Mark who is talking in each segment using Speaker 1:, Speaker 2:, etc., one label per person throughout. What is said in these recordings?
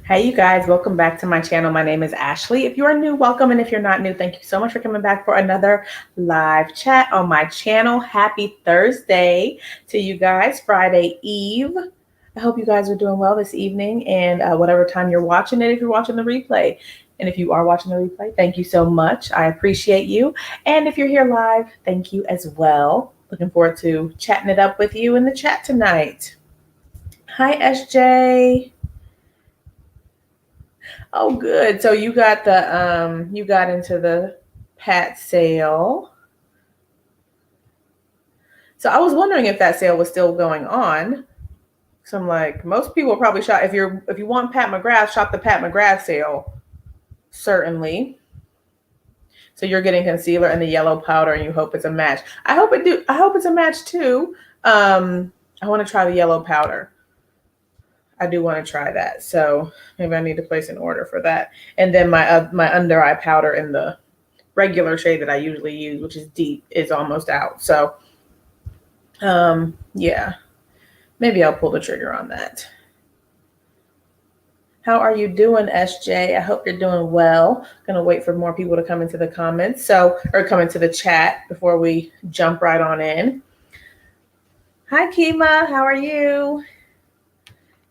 Speaker 1: Hey, you guys, welcome back to my channel. My name is Ashley. If you are new, welcome. And if you're not new, thank you so much for coming back for another live chat on my channel. Happy Thursday to you guys, Friday Eve. I hope you guys are doing well this evening and whatever time you're watching it, if you're watching the replay. And if you are watching the replay, thank you so much. I appreciate you. And if you're here live, thank you as well. Looking forward to chatting it up with you in the chat tonight. Hi, SJ. Oh, good. So you got you got into the Pat sale. So I was wondering if that sale was still going on. So I'm like, most people probably shop if you want Pat McGrath, shop the Pat McGrath sale. Certainly. So you're getting concealer and the yellow powder, and you hope it's a match. I hope it's a match too. I want to try the yellow powder. I do want to try that. So maybe I need to place an order for that. And then my under eye powder in the regular shade that I usually use, which is deep, is almost out. So yeah, maybe I'll pull the trigger on that. How are you doing, SJ? I hope you're doing well. Gonna wait for more people to come into the comments, or come into the chat before we jump right on in. Hi, Kima. How are you?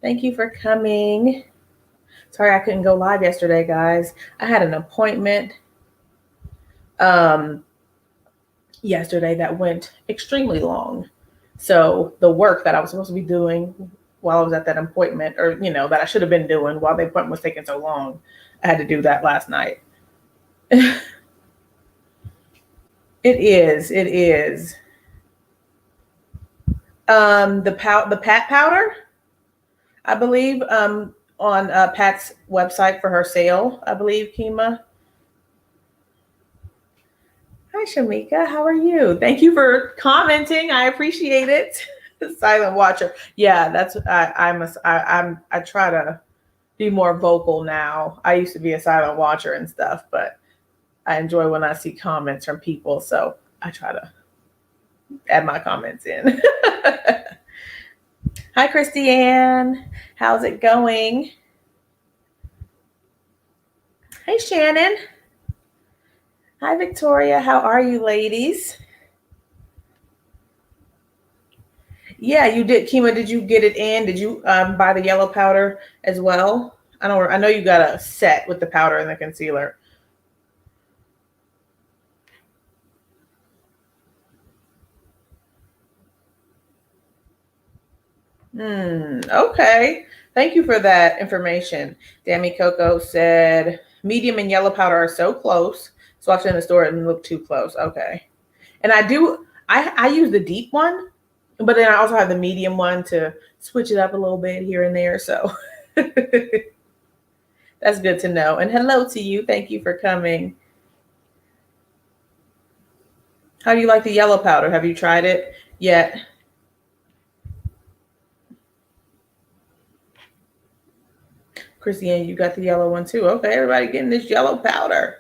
Speaker 1: Thank you for coming. Sorry I couldn't go live yesterday, guys. I had an appointment yesterday that went extremely long. So the work that I was supposed to be doing while I was at that appointment, or that I should have been doing while the appointment was taking so long, I had to do that last night. It is. The Pat powder, I believe, on Pat's website for her sale, I believe, Kima. Hi, Shamika. How are you? Thank you for commenting. I appreciate it. Silent watcher. Yeah, that's I try to be more vocal now. I used to be a silent watcher and stuff, but I enjoy when I see comments from people, so I try to add my comments in. Hi, Christiane. How's it going? Hey, Shannon. Hi, Victoria. How are you, ladies? Yeah, you did. Kima, did you get it in? Did you buy the yellow powder as well? I know you got a set with the powder and the concealer. Okay. Thank you for that information. Dammy Coco said medium and yellow powder are so close. Swatched in the store and look too close. Okay. And I use the deep one, but then I also have the medium one to switch it up a little bit here and there. So that's good to know. And hello to you. Thank you for coming. How do you like the yellow powder? Have you tried it yet? Christiane, you got the yellow one too. Okay, everybody getting this yellow powder.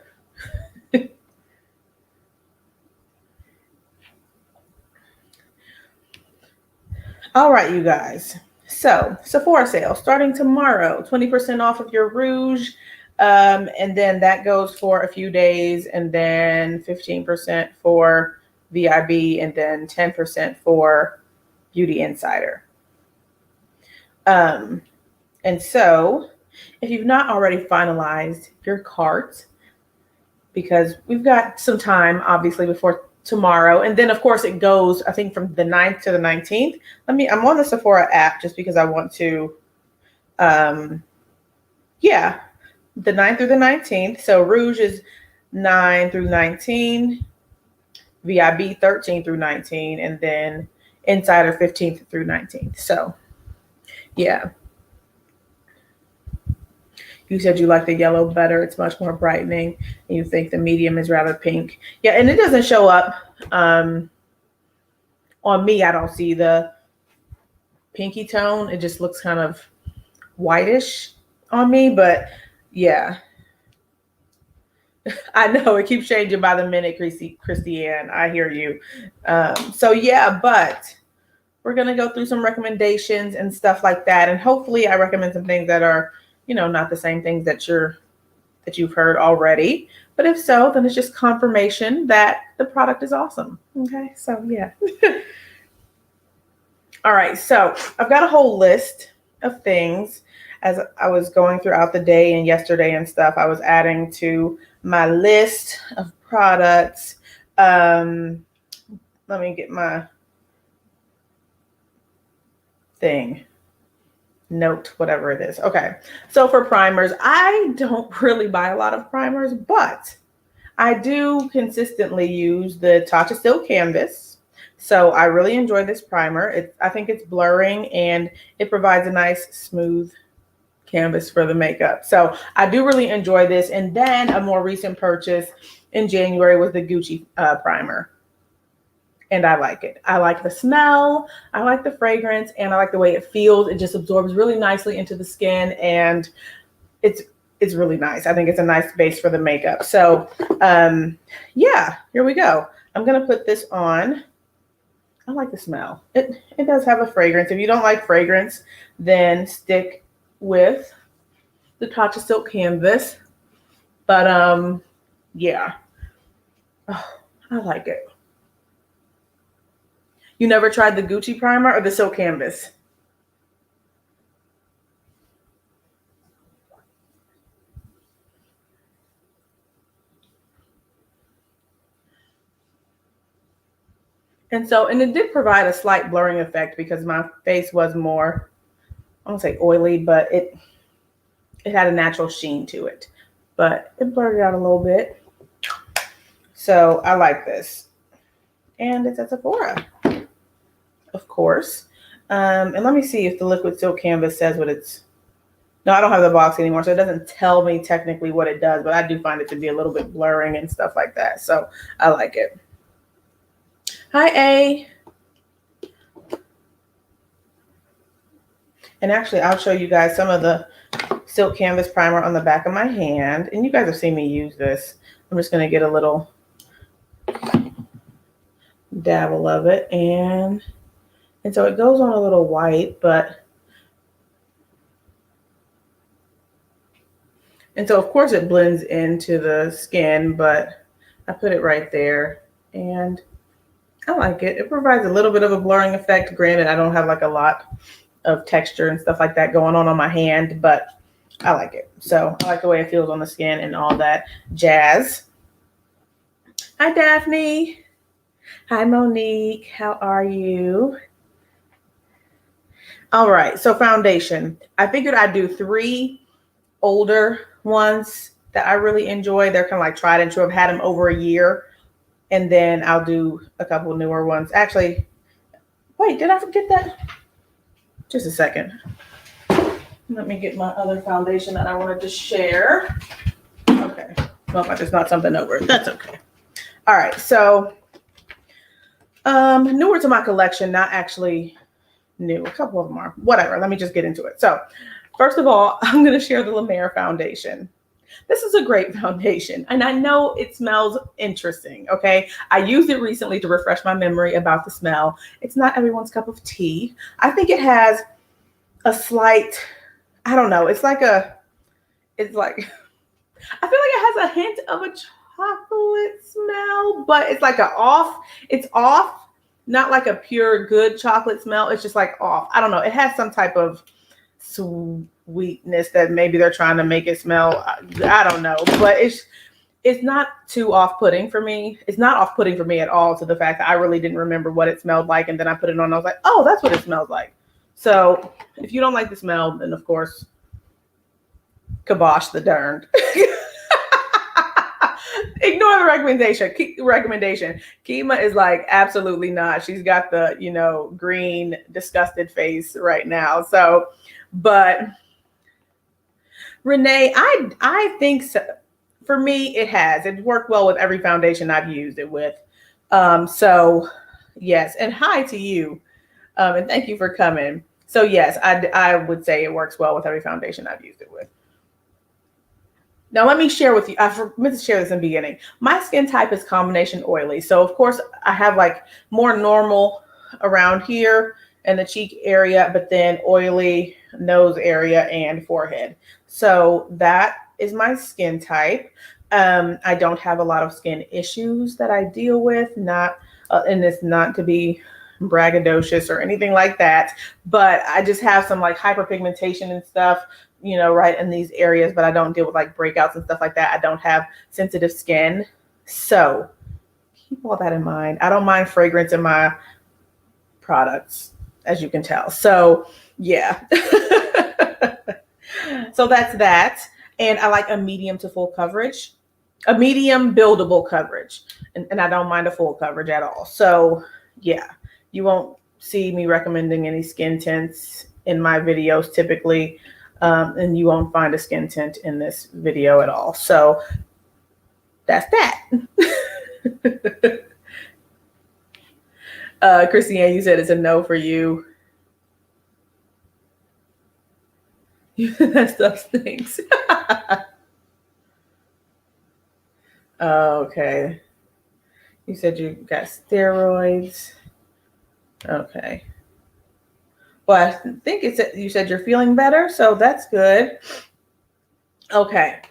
Speaker 1: All right, you guys. So Sephora sale starting tomorrow, 20% off of your rouge. And then that goes for a few days, and then 15% for VIB, and then 10% for Beauty Insider. And so if you've not already finalized your cart, because we've got some time, obviously, before tomorrow. And then, of course, it goes, I think, from the 9th to the 19th. I'm on the Sephora app just because I want to, the 9th through the 19th. So Rouge is 9 through 19, VIB 13 through 19, and then Insider 15th through 19th. So, yeah. You said you like the yellow better. It's much more brightening. And you think the medium is rather pink. Yeah, and it doesn't show up on me. I don't see the pinky tone. It just looks kind of whitish on me. But yeah, I know it keeps changing by the minute, Christiane. I hear you. So yeah, but we're going to go through some recommendations and stuff like that. And hopefully I recommend some things that are not the same things that you've heard already. But if so, then it's just confirmation that the product is awesome. Okay, so yeah. All right, so I've got a whole list of things as I was going throughout the day and yesterday and stuff. I was adding to my list of products. Let me get my thing. Note, whatever it is. Okay, so for primers, I don't really buy a lot of primers, but I do consistently use the Tatcha Still Canvas. So I really enjoy this primer. I think it's blurring and it provides a nice smooth canvas for the makeup. So I do really enjoy this. And then a more recent purchase in January was the Gucci primer. And I like it. I like the smell, I like the fragrance, and I like the way it feels. It just absorbs really nicely into the skin, and it's really nice. I think it's a nice base for the makeup. So yeah, here we go. I'm gonna put this on. I like the smell. It does have a fragrance. If you don't like fragrance, then stick with the Tatcha Silk Canvas. But yeah, oh, I like it. You never tried the Gucci primer or the Silk Canvas? And it did provide a slight blurring effect because my face was more, I won't say oily, but it had a natural sheen to it. But it blurred it out a little bit. So I like this. And it's at Sephora, of course. And let me see if the Liquid Silk Canvas says what it's. No, I don't have the box anymore, so it doesn't tell me technically what it does, but I do find it to be a little bit blurring and stuff like that. So I like it. Hi, A. And actually, I'll show you guys some of the Silk Canvas primer on the back of my hand. And you guys have seen me use this. I'm just going to get a little dabble of it. And so it goes on a little white, and so of course it blends into the skin, but I put it right there. And I like it. It provides a little bit of a blurring effect. Granted, I don't have like a lot of texture and stuff like that going on my hand, but I like it. So I like the way it feels on the skin and all that jazz. Hi, Daphne. Hi, Monique. How are you? All right. So foundation. I figured I'd do 3 older ones that I really enjoy. They're kind of like tried and true. I've had them over a year. And then I'll do a couple newer ones. Actually, wait, did I forget that? Just a second. Let me get my other foundation that I wanted to share. Okay. Well, I just knocked something over. That's okay. All right. So newer to my collection, not actually new. A couple of them are. Whatever. Let me just get into it. So first of all, I'm going to share the La Mer foundation. This is a great foundation, and I know it smells interesting, okay? I used it recently to refresh my memory about the smell. It's not everyone's cup of tea. I think it has a slight, I don't know, I feel like it has a hint of a chocolate smell, but it's like it's off, not like a pure good chocolate smell. It's just like off. I don't know. It has some type of sweetness that maybe they're trying to make it smell. I don't know, but it's not too off-putting for me. It's not off-putting for me at all, to the fact that I really didn't remember what it smelled like, and then I put it on and I was like, oh, that's what it smells like. So if you don't like the smell, then of course, kibosh the darned. Ignore the recommendation. Kima is like, absolutely not. She's got the, green, disgusted face right now. So, but Renee, I think so. For me, it's worked well with every foundation I've used it with. So yes. And hi to you. And thank you for coming. So yes, I would say it works well with every foundation I've used it with. Now, let me share with you. I meant to share this in the beginning. My skin type is combination oily. So, of course, I have like more normal around here and the cheek area, but then oily nose area and forehead. So that is my skin type. I don't have a lot of skin issues that I deal with, not, and it's not to be braggadocious or anything like that, but I just have some like hyperpigmentation and stuff, you know, right in these areas, but I don't deal with like breakouts and stuff like that. I don't have sensitive skin. So keep all that in mind. I don't mind fragrance in my products, as you can tell. So yeah. So that's that. And I like a medium to full coverage, a medium buildable coverage. And I don't mind a full coverage at all. So yeah, you won't see me recommending any skin tints in my videos typically. And you won't find a skin tint in this video at all. So that's that. Christiane, you said it's a no for you. That stuff stinks. Okay. You said you got steroids. Okay. Well, I think you said you're feeling better, so that's good. Okay.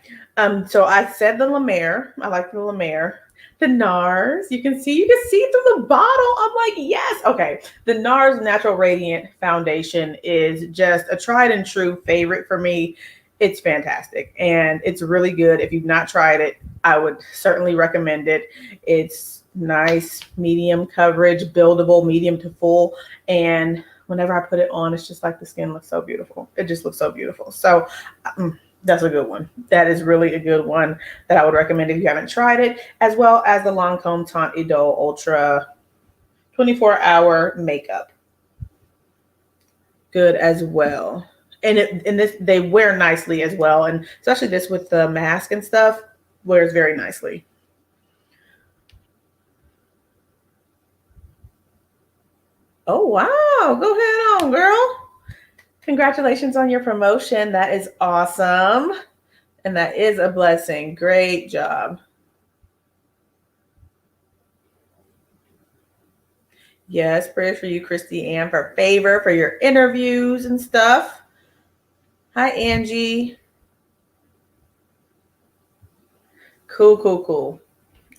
Speaker 1: So I said the La Mer. I like the La Mer. The NARS, you can see through the bottle. I'm like, yes. Okay. The NARS Natural Radiant Foundation is just a tried and true favorite for me. It's fantastic and it's really good. If you've not tried it, I would certainly recommend it. It's nice, medium coverage, buildable, medium to full. And whenever I put it on, it's just like the skin looks so beautiful. It just looks so beautiful. So that's a good one. That is really a good one that I would recommend if you haven't tried it, as well as the Lancome Teint Idole Ultra 24-hour makeup. Good as well. And this they wear nicely as well, and especially this with the mask and stuff wears very nicely. Oh wow, go ahead on, girl. Congratulations on your promotion. That is awesome. And that is a blessing. Great job. Yes, prayers for you, Christy Ann, for favor, for your interviews and stuff. Hi, Angie. Cool.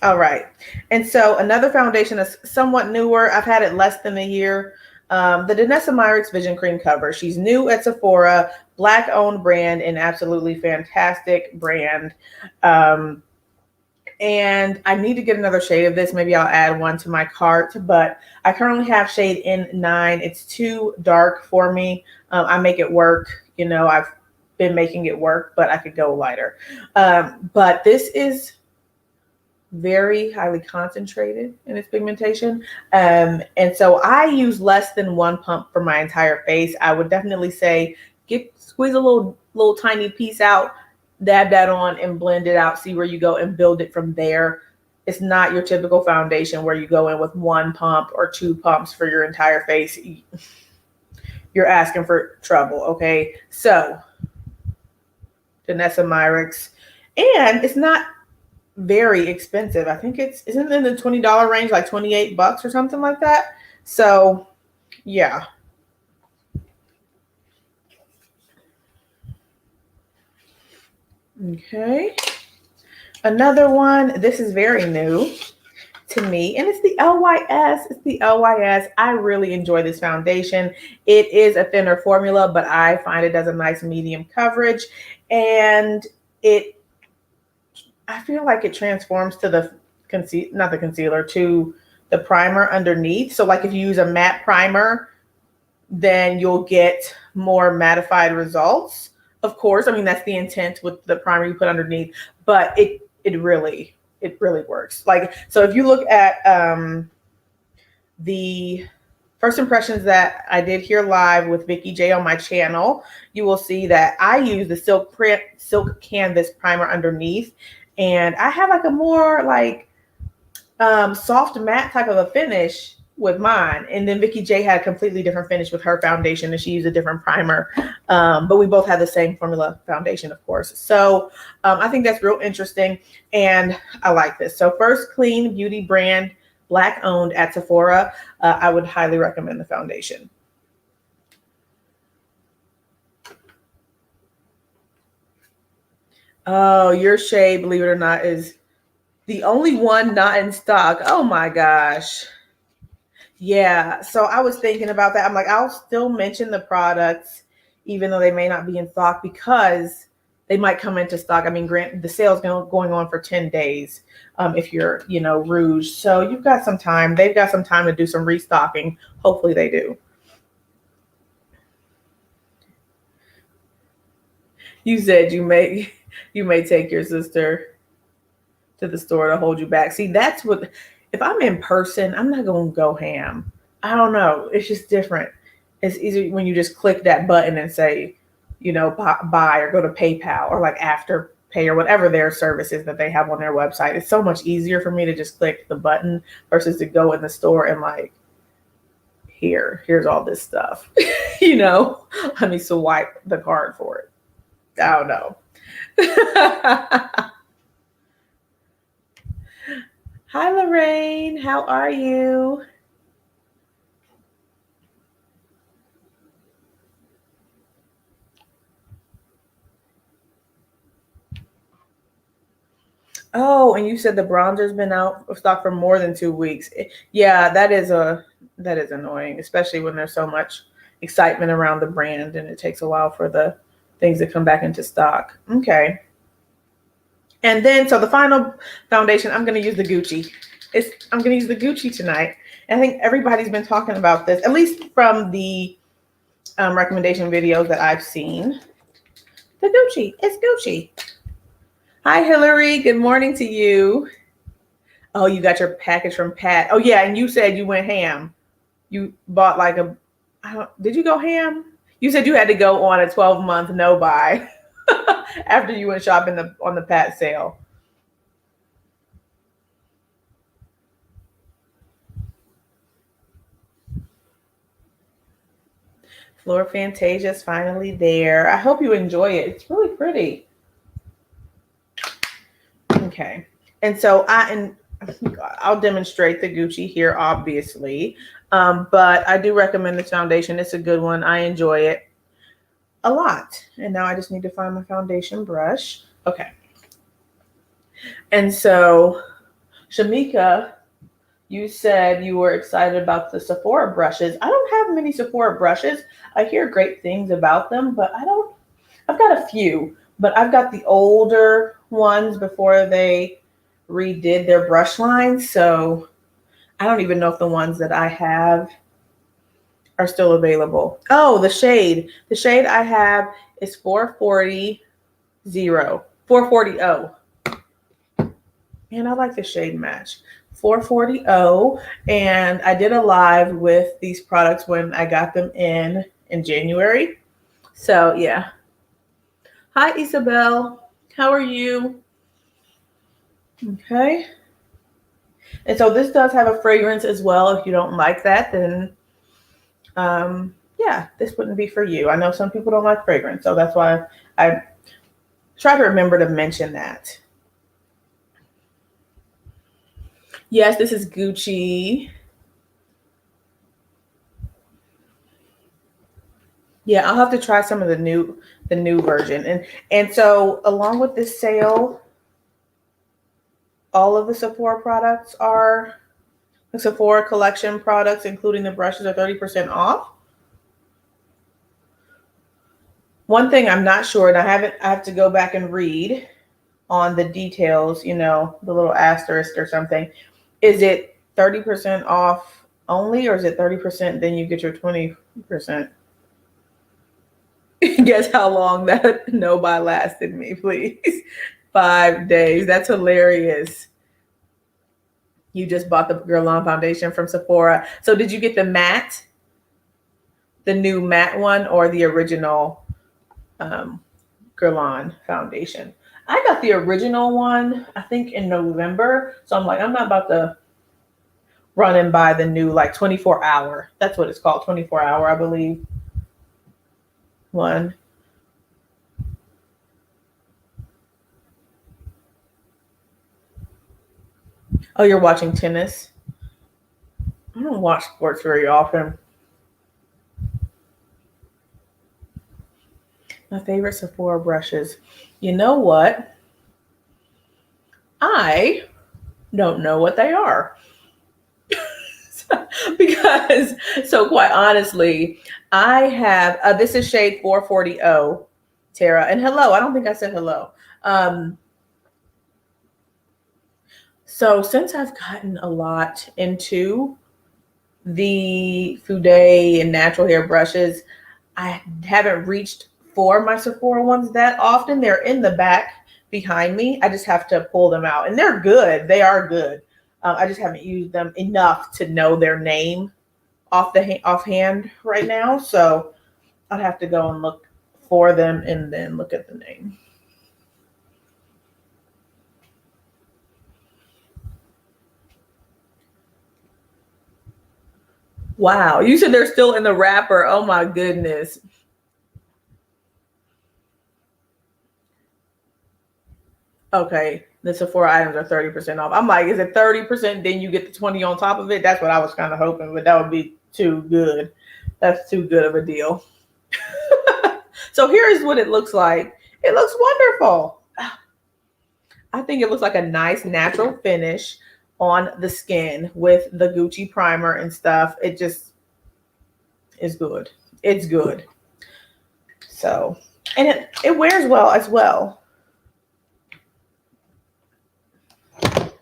Speaker 1: All right. And so another foundation is somewhat newer. I've had it less than a year. The Danessa Myricks Vision Cream Cover. She's new at Sephora, Black-owned brand, and absolutely fantastic brand. And I need to get another shade of this. Maybe I'll add one to my cart, but I currently have shade N9. It's too dark for me. I make it work. You know, I've been making it work, but I could go lighter. But this is very highly concentrated in its pigmentation. And so I use less than one pump for my entire face. I would definitely say squeeze a little tiny piece out, dab that on and blend it out, see where you go and build it from there. It's not your typical foundation where you go in with one pump or two pumps for your entire face. You're asking for trouble, okay? So, Danessa Myricks. And it's not very expensive. I think isn't it in the $20 range, like $28 or something like that. So yeah. Okay. Another one, this is very new to me, and it's the LYS. It's the LYS. I really enjoy this foundation. It is a thinner formula, but I find it does a nice medium coverage, and I feel like it transforms to the to the primer underneath. So like if you use a matte primer, then you'll get more mattified results. Of course, I mean, that's the intent with the primer you put underneath, but it really works. Like, so if you look at the first impressions that I did here live with Vicky J on my channel, you will see that I use the silk canvas primer underneath, and I have like a more like soft matte type of a finish with mine. And then Vicky J had a completely different finish with her foundation, and she used a different primer. But we both have the same formula foundation, of course. So I think that's real interesting, and I like this. So First Clean Beauty brand, Black owned at Sephora. I would highly recommend the foundation. Oh, your shade, believe it or not, is the only one not in stock. Oh my gosh. Yeah. So I was thinking about that. I'm like, I'll still mention the products, even though they may not be in stock, because they might come into stock. I mean, grant the sale's going on for 10 days if you're, Rouge. So you've got some time. They've got some time to do some restocking. Hopefully they do. You said you may take your sister to the store to hold you back. See, that's what, if I'm in person, I'm not going to go ham. I don't know. It's just different. It's easy when you just click that button and say, buy or go to PayPal or like Afterpay or whatever their services that they have on their website. It's so much easier for me to just click the button versus to go in the store and like, here's all this stuff. Let me swipe the card for it. I don't know. Hi, Lorraine. How are you? Oh, and you said the bronzer's been out of stock for more than 2 weeks. Yeah, that is annoying, especially when there's so much excitement around the brand and it takes a while for the things to come back into stock. Okay. And then, so the final foundation, I'm going to use the Gucci. I'm going to use the Gucci tonight. And I think everybody's been talking about this, at least from the recommendation videos that I've seen. The Gucci. It's Gucci. Hi, Hillary. Good morning to you. Oh, you got your package from Pat. Oh, yeah. And you said you went ham. You bought like did you go ham? You said you had to go on a 12-month no buy after you went shopping on the Pat sale. Flora Fantasia is finally there. I hope you enjoy it. It's really pretty. Okay. And so I'll demonstrate the Gucci here, obviously. But I do recommend this foundation. It's a good one. I enjoy it a lot. And now I just need to find my foundation brush. Okay. And so, Shamika, you said you were excited about the Sephora brushes. I don't have many Sephora brushes. I hear great things about them, but I've got a few, but I've got the older ones before they redid their brush line. So I don't even know if the ones that I have are still available. Oh, the shade. The shade I have is 440. And I like the shade match. 440. And I did a live with these products when I got them in January. So yeah. Hi, Isabel. How are you? Okay. And so this does have a fragrance as well. If you don't like that, then yeah, this wouldn't be for you. I know some people don't like fragrance, so that's why I try to remember to mention that. Yes, this is Gucci. Yeah, I'll have to try some of the new version. And so along with this sale, all of the Sephora products are the Sephora collection products, including the brushes, are 30% off. One thing I'm not sure, and I have to go back and read on the details, the little asterisk or something. Is it 30% off only, or is it 30% then you get your 20%? Guess how long that no buy lasted me, please. 5 days. That's hilarious. You just bought the Guerlain foundation from Sephora. So did you get the matte, the new matte one, or the original Guerlain foundation? I got the original one, I think in November. So I'm like, I'm not about to run and buy the new, like 24-hour. That's what it's called, 24-hour, I believe. One. Oh, you're watching tennis? I don't watch sports very often. My favorite Sephora brushes. You know what? I don't know what they are. Because, so quite honestly, I have, this is shade 440, Tara. And hello, I don't think I said hello. So since I've gotten a lot into the Fude and natural hair brushes, I haven't reached for my Sephora ones that often. They're in the back behind me. I just have to pull them out, and they're good. They are good. I just haven't used them enough to know their name offhand right now. So I'd have to go and look for them and then look at the name. Wow, you said they're still in the wrapper. Oh my goodness. Okay, the Sephora items are 30% off. I'm like, is it 30%? Then you get the 20 on top of it? That's what I was kind of hoping, but that would be too good. That's too good of a deal. So here's what it looks like. It looks wonderful. I think it looks like a nice natural finish on the skin with the Gucci primer and stuff. It just is good. It's good. So, and it wears well as well.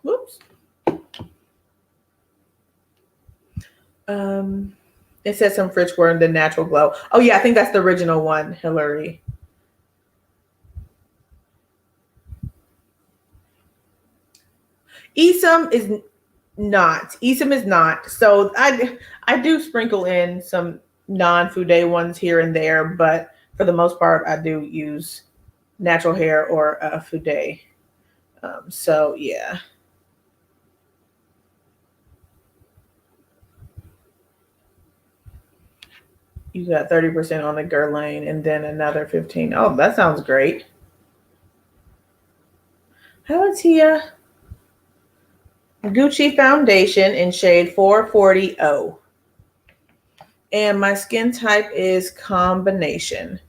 Speaker 1: Whoops. It says some Fritz were in the natural glow. Oh yeah, I think that's the original one, Hillary. Esom is not. Esom is not. So I do sprinkle in some non-Fude ones here and there, but for the most part, I do use natural hair or Fude. So yeah. You got 30% on the Guerlain and then another 15. Oh, that sounds great. How is Tia? Gucci foundation in shade 440. And my skin type is combination.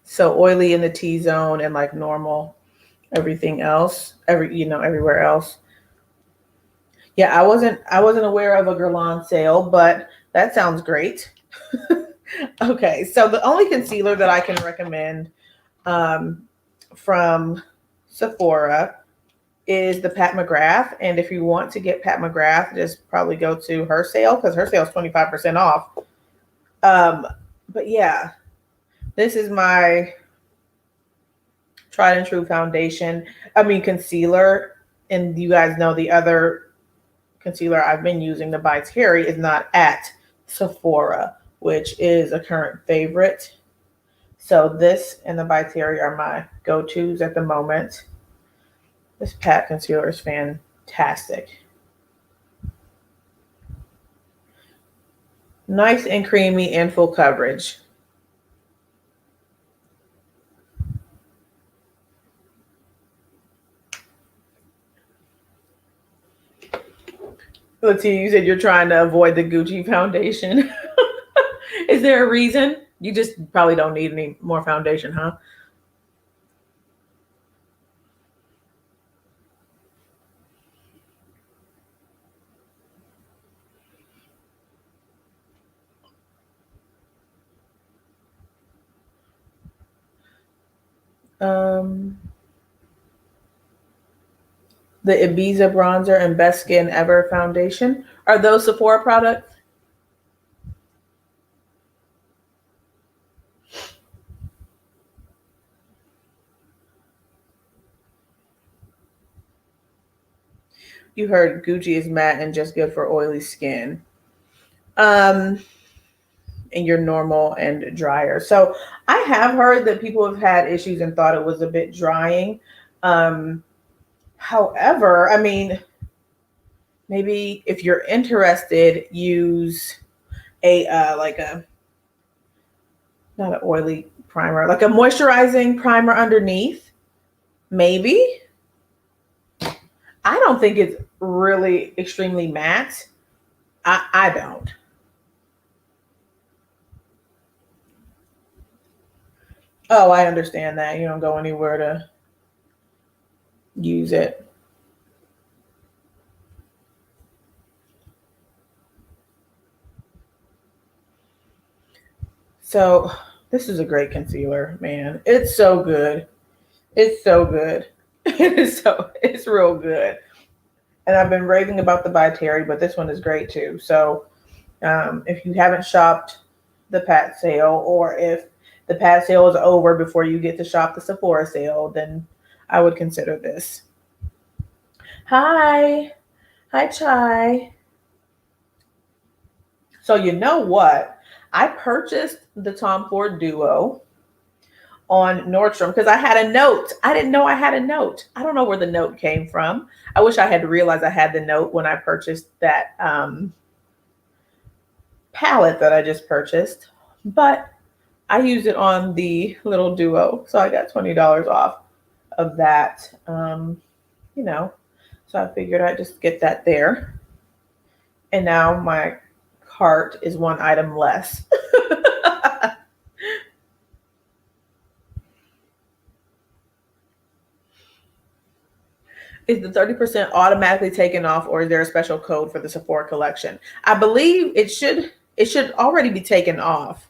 Speaker 1: So oily in the T-zone and like normal everything else, everywhere else. Yeah, I wasn't aware of a Guerlain sale, but that sounds great. Okay, so the only concealer that I can recommend from Sephora is the Pat McGrath. And if you want to get Pat McGrath, just probably go to her sale because her sale is 25% off. But yeah, this is my tried and true concealer. And you guys know the other concealer I've been using, the By Terry, is not at Sephora, which is a current favorite. So this and the By Terry are my go-tos at the moment. This Pat concealer is fantastic. Nice and creamy and full coverage. Latia, you said you're trying to avoid the Gucci foundation. Is there a reason? You just probably don't need any more foundation, huh? The Ibiza bronzer and Best Skin Ever foundation. Are those Sephora products? You heard Gucci is matte and just good for oily skin. And you're normal and drier. So I have heard that people have had issues and thought it was a bit drying. However, maybe if you're interested, use a not an oily primer, like a moisturizing primer underneath. Maybe. I don't think it's really extremely matte. I don't. Oh, I understand that. You don't go anywhere to use it. So this is a great concealer, man. It's so good. It's so good. It's real good. And I've been raving about the By Terry, but this one is great too. So if you haven't shopped the Pat sale, or if the Pat sale is over before you get to shop the Sephora sale, then I would consider this. Hi. Hi, Chai. So you know what? I purchased the Tom Ford Duo on Nordstrom because I had a note. I didn't know I had a note. I don't know where the note came from. I wish I had realized I had the note when I purchased that palette that I just purchased, but I used it on the little Duo, so I got $20 off of that. You know, so I figured I'd just get that there, and now my cart is one item less. Is the 30% automatically taken off, or is there a special code for the Sephora collection? I believe it should already be taken off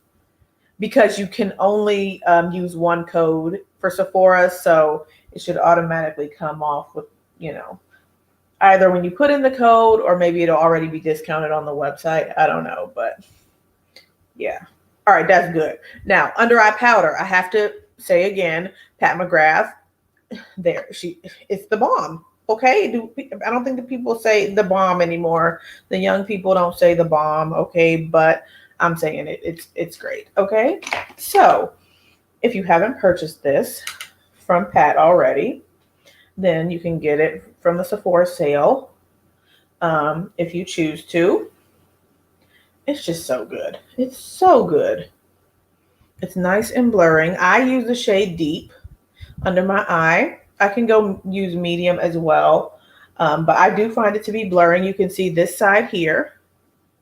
Speaker 1: because you can only use one code for Sephora, so it should automatically come off with, you know, either when you put in the code or maybe it'll already be discounted on the website. I don't know, but yeah. All right, that's good. Now, under eye powder, I have to say again, Pat McGrath, there it's the bomb. Okay, I don't think the people say the bomb anymore. The young people don't say the bomb. Okay, but I'm saying it. It's great. Okay, so if you haven't purchased this from Pat already, then you can get it from the Sephora sale if you choose to. It's just so good. It's so good. It's nice and blurring. I use the shade Deep under my eye. I can go use medium as well, but I do find it to be blurring. You can see this side here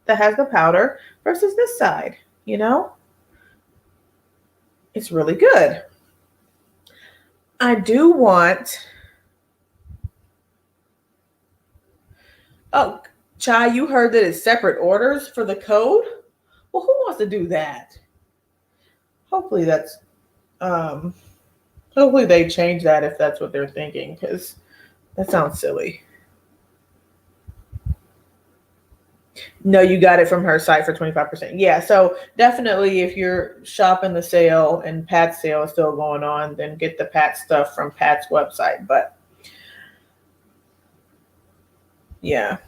Speaker 1: that has the powder versus this side, you know? It's really good. I do want, oh, Chai, you heard that it's separate orders for the code? Well, who wants to do that? Hopefully that's, um, hopefully they change that if that's what they're thinking, because that sounds silly. No, you got it from her site for 25%. Yeah, so definitely if you're shopping the sale and Pat's sale is still going on, then get the Pat stuff from Pat's website. But yeah.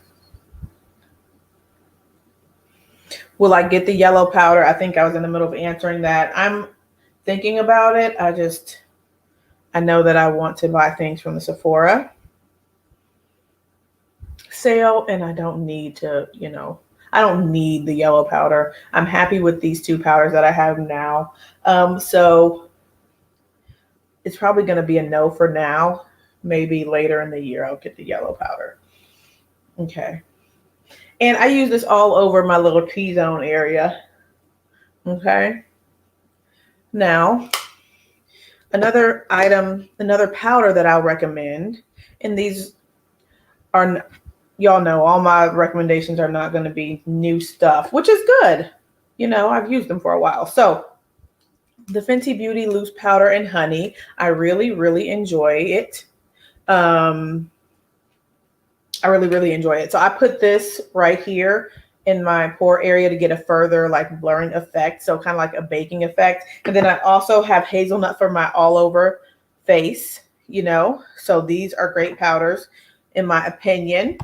Speaker 1: Will I get the yellow powder? I think I was in the middle of answering that. I'm thinking about it. I know that I want to buy things from the Sephora sale, and I don't need to, I don't need the yellow powder. I'm happy with these two powders that I have now. So it's probably going to be a no for now. Maybe later in the year I'll get the yellow powder. Okay. And I use this all over my little T-zone area. Okay. Now, another item, another powder that I'll recommend, and these are, y'all know, all my recommendations are not going to be new stuff, which is good. I've used them for a while. So the Fenty Beauty Loose Powder and Honey, I really, really enjoy it. I really, really enjoy it. So I put this right here in my pore area to get a further like blurring effect. So kind of like a baking effect. And then I also have hazelnut for my all over face, So these are great powders in my opinion.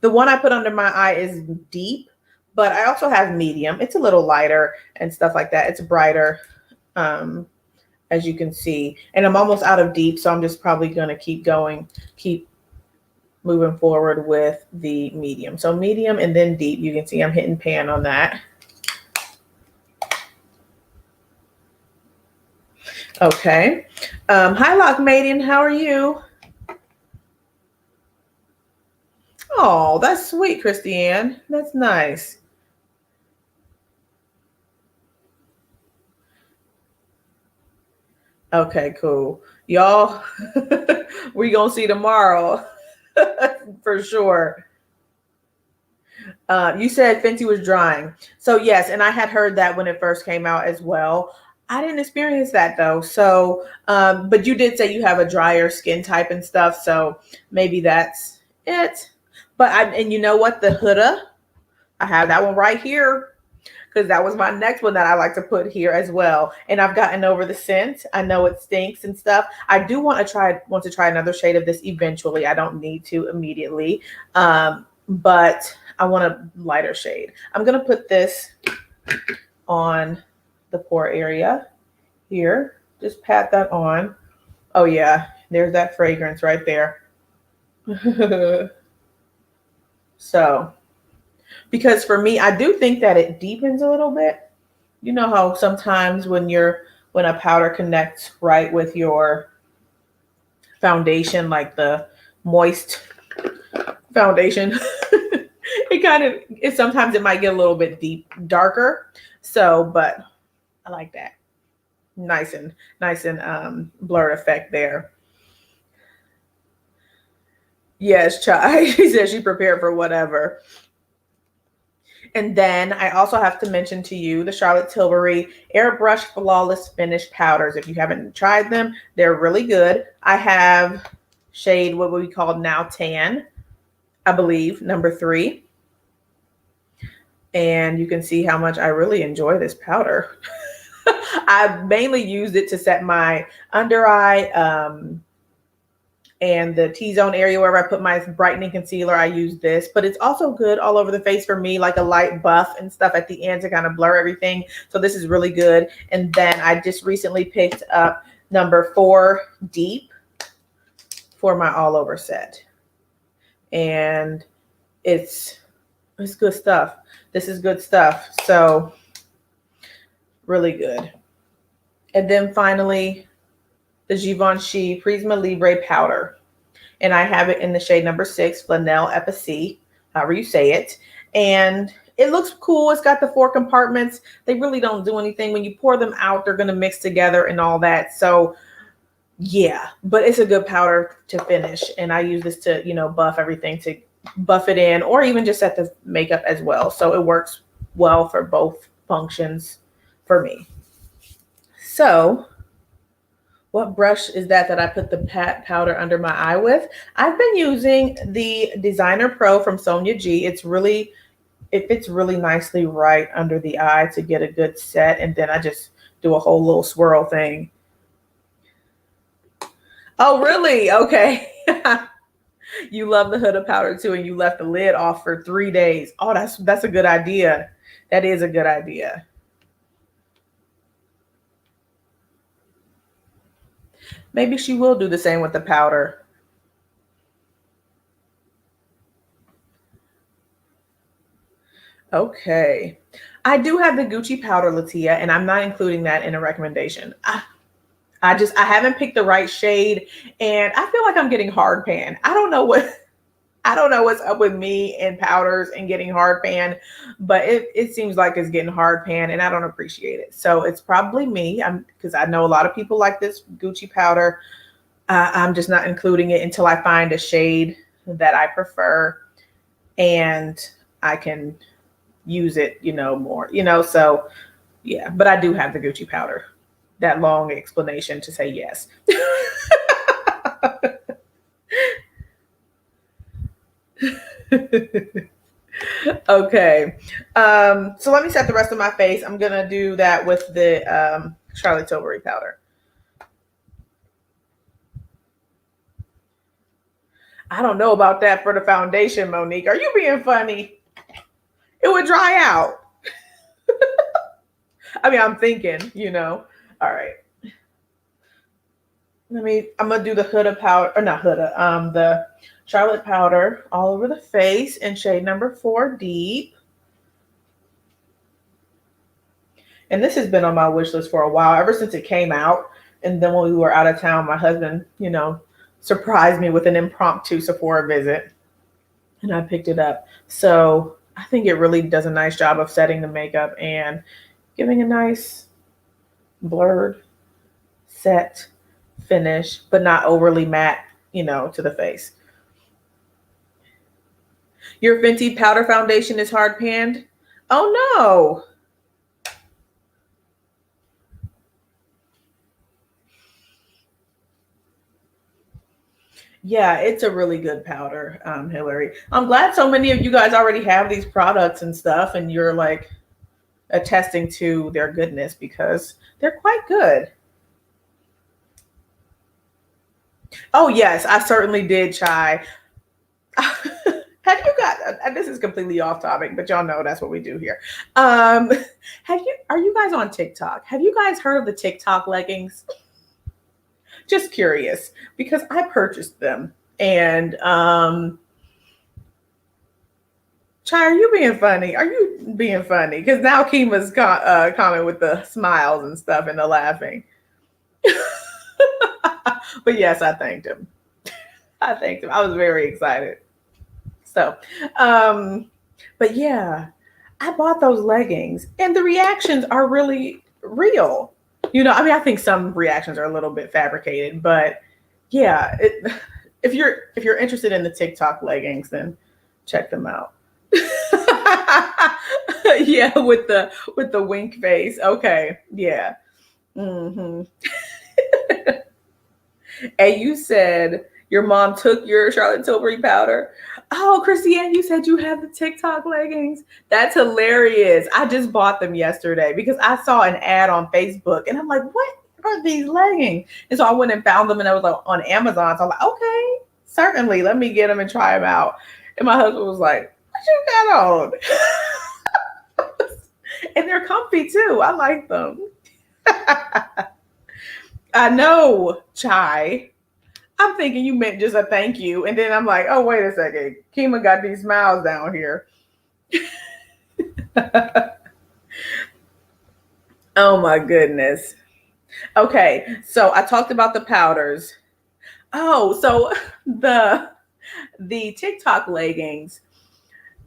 Speaker 1: The one I put under my eye is deep, but I also have medium. It's a little lighter and stuff like that. It's brighter, as you can see. And I'm almost out of deep, so I'm just probably going to keep moving forward with the medium. So medium and then deep. You can see I'm hitting pan on that. Okay. Hi, Lock Maiden. How are you? Oh, that's sweet, Christiane. That's nice. Okay, cool. Y'all, we gonna see tomorrow for sure. You said Fenty was drying. So yes, and I had heard that when it first came out as well. I didn't experience that though. So, but you did say you have a drier skin type and stuff. So maybe that's it. But and you know what? The Huda, I have that one right here because that was my next one that I like to put here as well. And I've gotten over the scent. I know it stinks and stuff. I do want to try another shade of this eventually. I don't need to immediately. But I want a lighter shade. I'm gonna put this on the pore area here. Just pat that on. Oh yeah, there's that fragrance right there. So, because for me, I do think that it deepens a little bit. You know how sometimes when a powder connects right with your foundation, like the moist foundation, it sometimes it might get a little bit darker. So, but I like that. Nice and blurred effect there. Yes, Chai. She says she prepared for whatever. And then I also have to mention to you the Charlotte Tilbury Airbrush Flawless Finish Powders. If you haven't tried them, they're really good. I have shade what we call Now Tan, I believe, number 3. And you can see how much I really enjoy this powder. I mainly used it to set my under eye and the T-zone area wherever I put my brightening concealer. I use this, but it's also good all over the face for me, like a light buff and stuff at the end to kind of blur everything. So this is really good. And then I just recently picked up number 4 Deep for my all over set. And it's good stuff. This is good stuff. So really good. And then finally, the Givenchy Prisma Libre powder. And I have it in the shade number 6, Flanelle Epicée, however you say it. And it looks cool. It's got the 4 compartments. They really don't do anything. When you pour them out, they're going to mix together and all that. So yeah, but it's a good powder to finish. And I use this to, buff everything, to buff it in, or even just set the makeup as well. So it works well for both functions for me. So what brush is that I put the pat powder under my eye with? I've been using the Designer Pro from Sonia G. It fits really nicely right under the eye to get a good set. And then I just do a whole little swirl thing. Oh, really? Okay. You love the Huda powder too, and you left the lid off for 3 days. Oh, that's a good idea. That is a good idea. Maybe she will do the same with the powder. Okay. I do have the Gucci powder, Latia, and I'm not including that in a recommendation. I haven't picked the right shade, and I feel like I'm getting hard pan. I don't know what's up with me and powders and getting hard pan, but it seems like it's getting hard pan, and I don't appreciate it. So it's probably me. Because I know a lot of people like this Gucci powder. I'm just not including it until I find a shade that I prefer and I can use it, more, so yeah, but I do have the Gucci powder. That long explanation to say yes. Okay. So let me set the rest of my face. I'm going to do that with the Charlotte Tilbury powder. I don't know about that for the foundation, Monique. Are you being funny? It would dry out. I mean, I'm thinking, All right. I'm going to do the Huda powder, or not Huda, the Charlotte powder all over the face in shade number 4 Deep. And this has been on my wish list for a while, ever since it came out. And then when we were out of town, my husband, surprised me with an impromptu Sephora visit. And I picked it up. So I think it really does a nice job of setting the makeup and giving a nice blurred set finish, but not overly matte, to the face. Your Fenty powder foundation is hard panned. Oh no. Yeah, it's a really good powder, Hillary. I'm glad so many of you guys already have these products and stuff, and you're like attesting to their goodness because they're quite good. Oh yes, I certainly did, Chai. Have you got? This is completely off topic, but y'all know that's what we do here. Are you guys on TikTok? Have you guys heard of the TikTok leggings? Just curious because I purchased them, and Chai, are you being funny? Are you being funny? Because now Kima's comment with the smiles and stuff and the laughing. But yes, I thanked him. I thanked him. I was very excited. So, but yeah, I bought those leggings and the reactions are really real. I think some reactions are a little bit fabricated, but yeah, if you're interested in the TikTok leggings, then check them out. Yeah, with the wink face. Okay, yeah. Mm-hmm. And you said your mom took your Charlotte Tilbury powder. Oh, Christiane, you said you have the TikTok leggings. That's hilarious. I just bought them yesterday because I saw an ad on Facebook and I'm like, what are these leggings? And so I went and found them and I was like on Amazon. So I'm like, okay, certainly. Let me get them and try them out. And my husband was like, what you got on? And they're comfy too. I like them. I know, Chai. I'm thinking you meant just a thank you. And then I'm like, oh, wait a second. Kima got these smiles down here. Oh, my goodness. Okay, so I talked about the powders. Oh, so the TikTok leggings,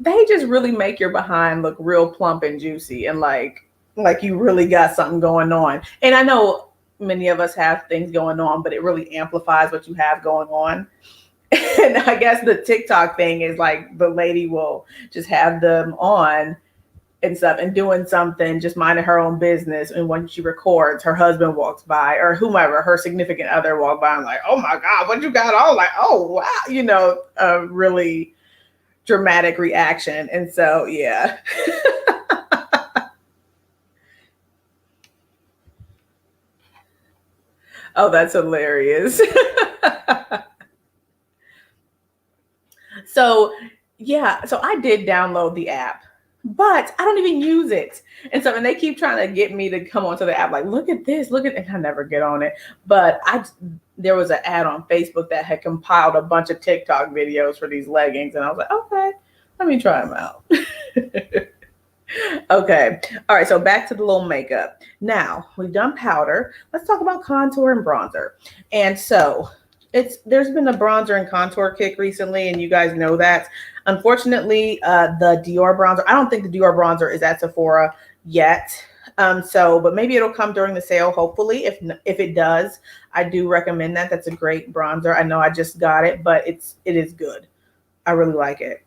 Speaker 1: they just really make your behind look real plump and juicy and like you really got something going on. And I know many of us have things going on, but it really amplifies what you have going on. And I guess the TikTok thing is like the lady will just have them on and stuff and doing something, just minding her own business. And when she records, her husband walks by or whomever, her significant other walk by and like, oh my God, what you got on? Like, oh, wow. A really dramatic reaction. And so, yeah. Oh, that's hilarious. So, yeah, so I did download the app, but I don't even use it. And so, and they keep trying to get me to come onto the app, like, look at this, and I never get on it. But there was an ad on Facebook that had compiled a bunch of TikTok videos for these leggings. And I was like, okay, let me try them out. Okay. All right. So back to the little makeup. Now we've done powder. Let's talk about contour and bronzer. And so there's been a bronzer and contour kick recently, and you guys know that. Unfortunately, the Dior bronzer, I don't think the Dior bronzer is at Sephora yet. But maybe it'll come during the sale, hopefully. If it does, I do recommend that. That's a great bronzer. I know I just got it, but it is good. I really like it.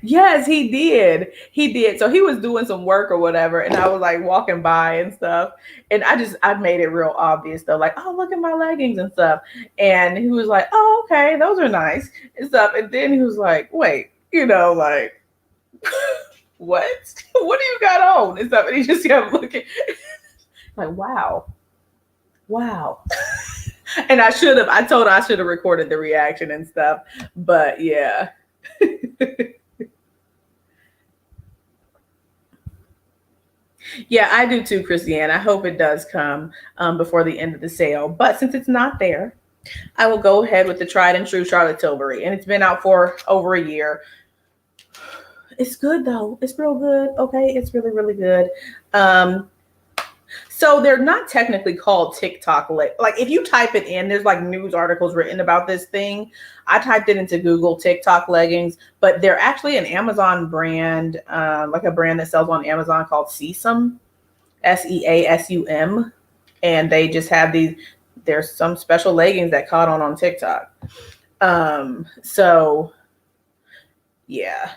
Speaker 1: Yes, he did. He did. So he was doing some work or whatever, and I was like walking by and stuff. And I made it real obvious though, like, oh, look at my leggings and stuff. And he was like, oh, okay, those are nice and stuff. And then he was like, wait, like, what? What do you got on and stuff? And he just kept looking like, wow. And I told her I should have recorded the reaction and stuff. But yeah. Yeah, I do too, Christiane. I hope it does come before the end of the sale. But since it's not there, I will go ahead with the tried and true Charlotte Tilbury. And it's been out for over a year. It's good though. It's real good. Okay, it's really, really good. So they're not technically called TikTok. Like if you type it in, there's like news articles written about this thing. I typed it into Google, TikTok leggings, but they're actually an Amazon brand, like a brand that sells on Amazon called Sesame. SEASUM, and they just have these. There's some special leggings that caught on TikTok. So yeah,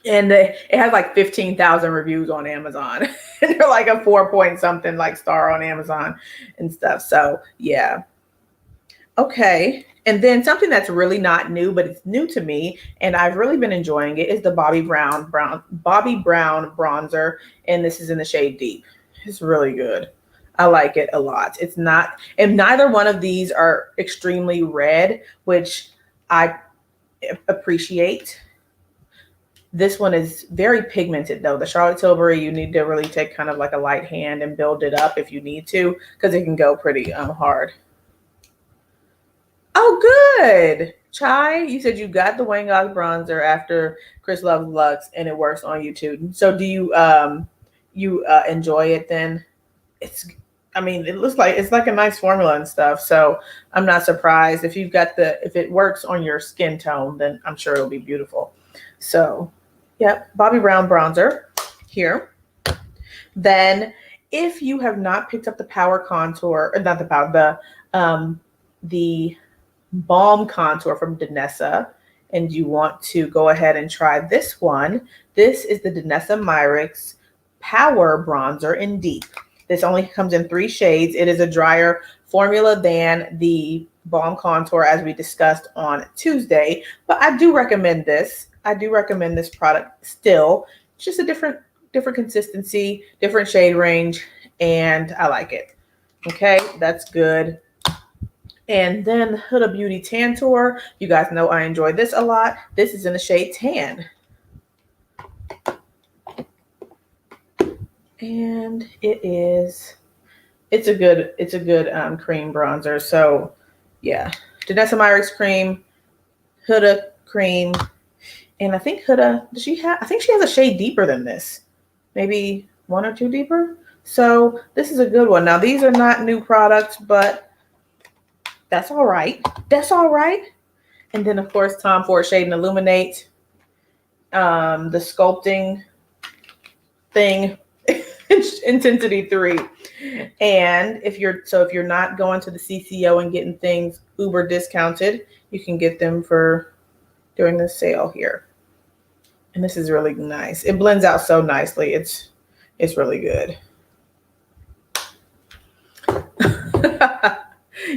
Speaker 1: and it has like 15,000 reviews on Amazon. And they're like a 4 point something like star on Amazon and stuff. So yeah. Okay. And then something that's really not new, but it's new to me, and I've really been enjoying it, is the Bobbi Brown bronzer, and this is in the shade Deep. It's really good. I like it a lot. It's not, and neither one of these are extremely red, which I appreciate. This one is very pigmented though. The Charlotte Tilbury, you need to really take kind of like a light hand and build it up if you need to, because it can go pretty hard. Oh, good. Chai, you said you got the Wayne Goss bronzer after Chris Loves Lux, and it works on you too. So do you enjoy it then? I mean, it looks like it's like a nice formula and stuff. So I'm not surprised if if it works on your skin tone, then I'm sure it'll be beautiful. So, yep, Bobbi Brown bronzer here. Then, if you have not picked up the Power Contour, or not the Power, the Balm Contour from Danessa, and you want to go ahead and try this one, this is the Danessa Myricks Power Bronzer in Deep. This only comes in 3 shades. It is a drier formula than the Balm Contour as we discussed on Tuesday, but I do recommend this. I do recommend this product still. It's just a different consistency, different shade range, and I like it. Okay, that's good. And then Huda Beauty Tantour. You guys know I enjoy this a lot. This is in the shade Tan. And it's a good cream bronzer. So yeah, Danessa Myricks cream, Huda cream, and I think Huda, I think she has a shade deeper than this, maybe 1 or 2 deeper. So this is a good one. Now these are not new products, but that's all right. That's all right. And then of course Tom Ford Shade and Illuminate, the sculpting thing. Intensity 3. And if you're not going to the CCO and getting things uber discounted, you can get them during the sale here. And this is really nice. It blends out so nicely. It's really good.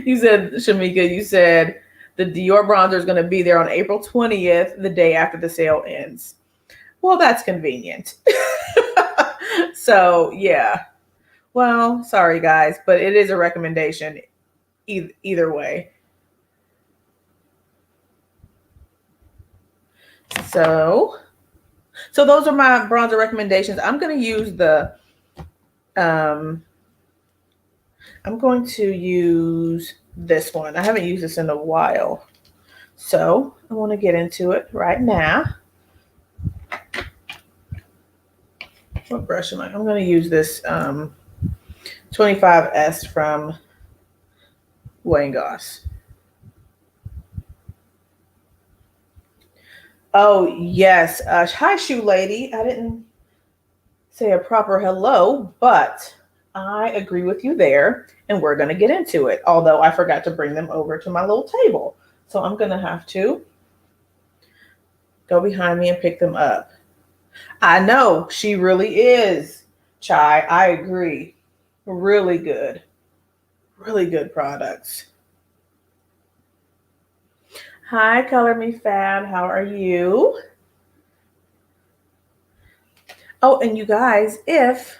Speaker 1: You said, Shamika, you said the Dior bronzer is going to be there on April 20th, the day after the sale ends. Well, that's convenient. So yeah, well, sorry guys, but it is a recommendation either way. So those are my bronzer recommendations. I'm going to use I'm going to use this one. I haven't used this in a while, so I want to get into it right now. What brush am I? I'm going to use this 25S from Wayne Goss. Oh, yes. Hi, Shoe Lady. I didn't say a proper hello, but I agree with you there, and we're going to get into it, although I forgot to bring them over to my little table. So I'm going to have to go behind me and pick them up. I know, she really is, Chai. I agree. Really good. Really good products. Hi, Color Me Fab. How are you? Oh, and you guys, if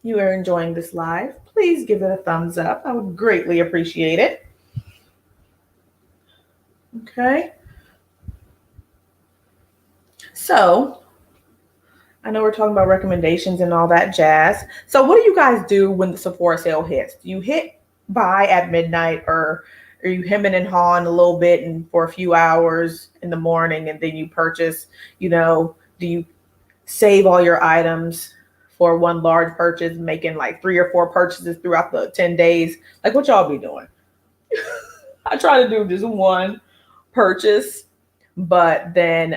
Speaker 1: you are enjoying this live, please give it a thumbs up. I would greatly appreciate it. Okay. So, I know we're talking about recommendations and all that jazz. So what do you guys do when the Sephora sale hits? Do you hit buy at midnight, or are you hemming and hawing a little bit and for a few hours in the morning, and then you purchase, do you save all your items for one large purchase, making like 3 or 4 purchases throughout the 10 days? Like, what y'all be doing? I try to do just one purchase, but then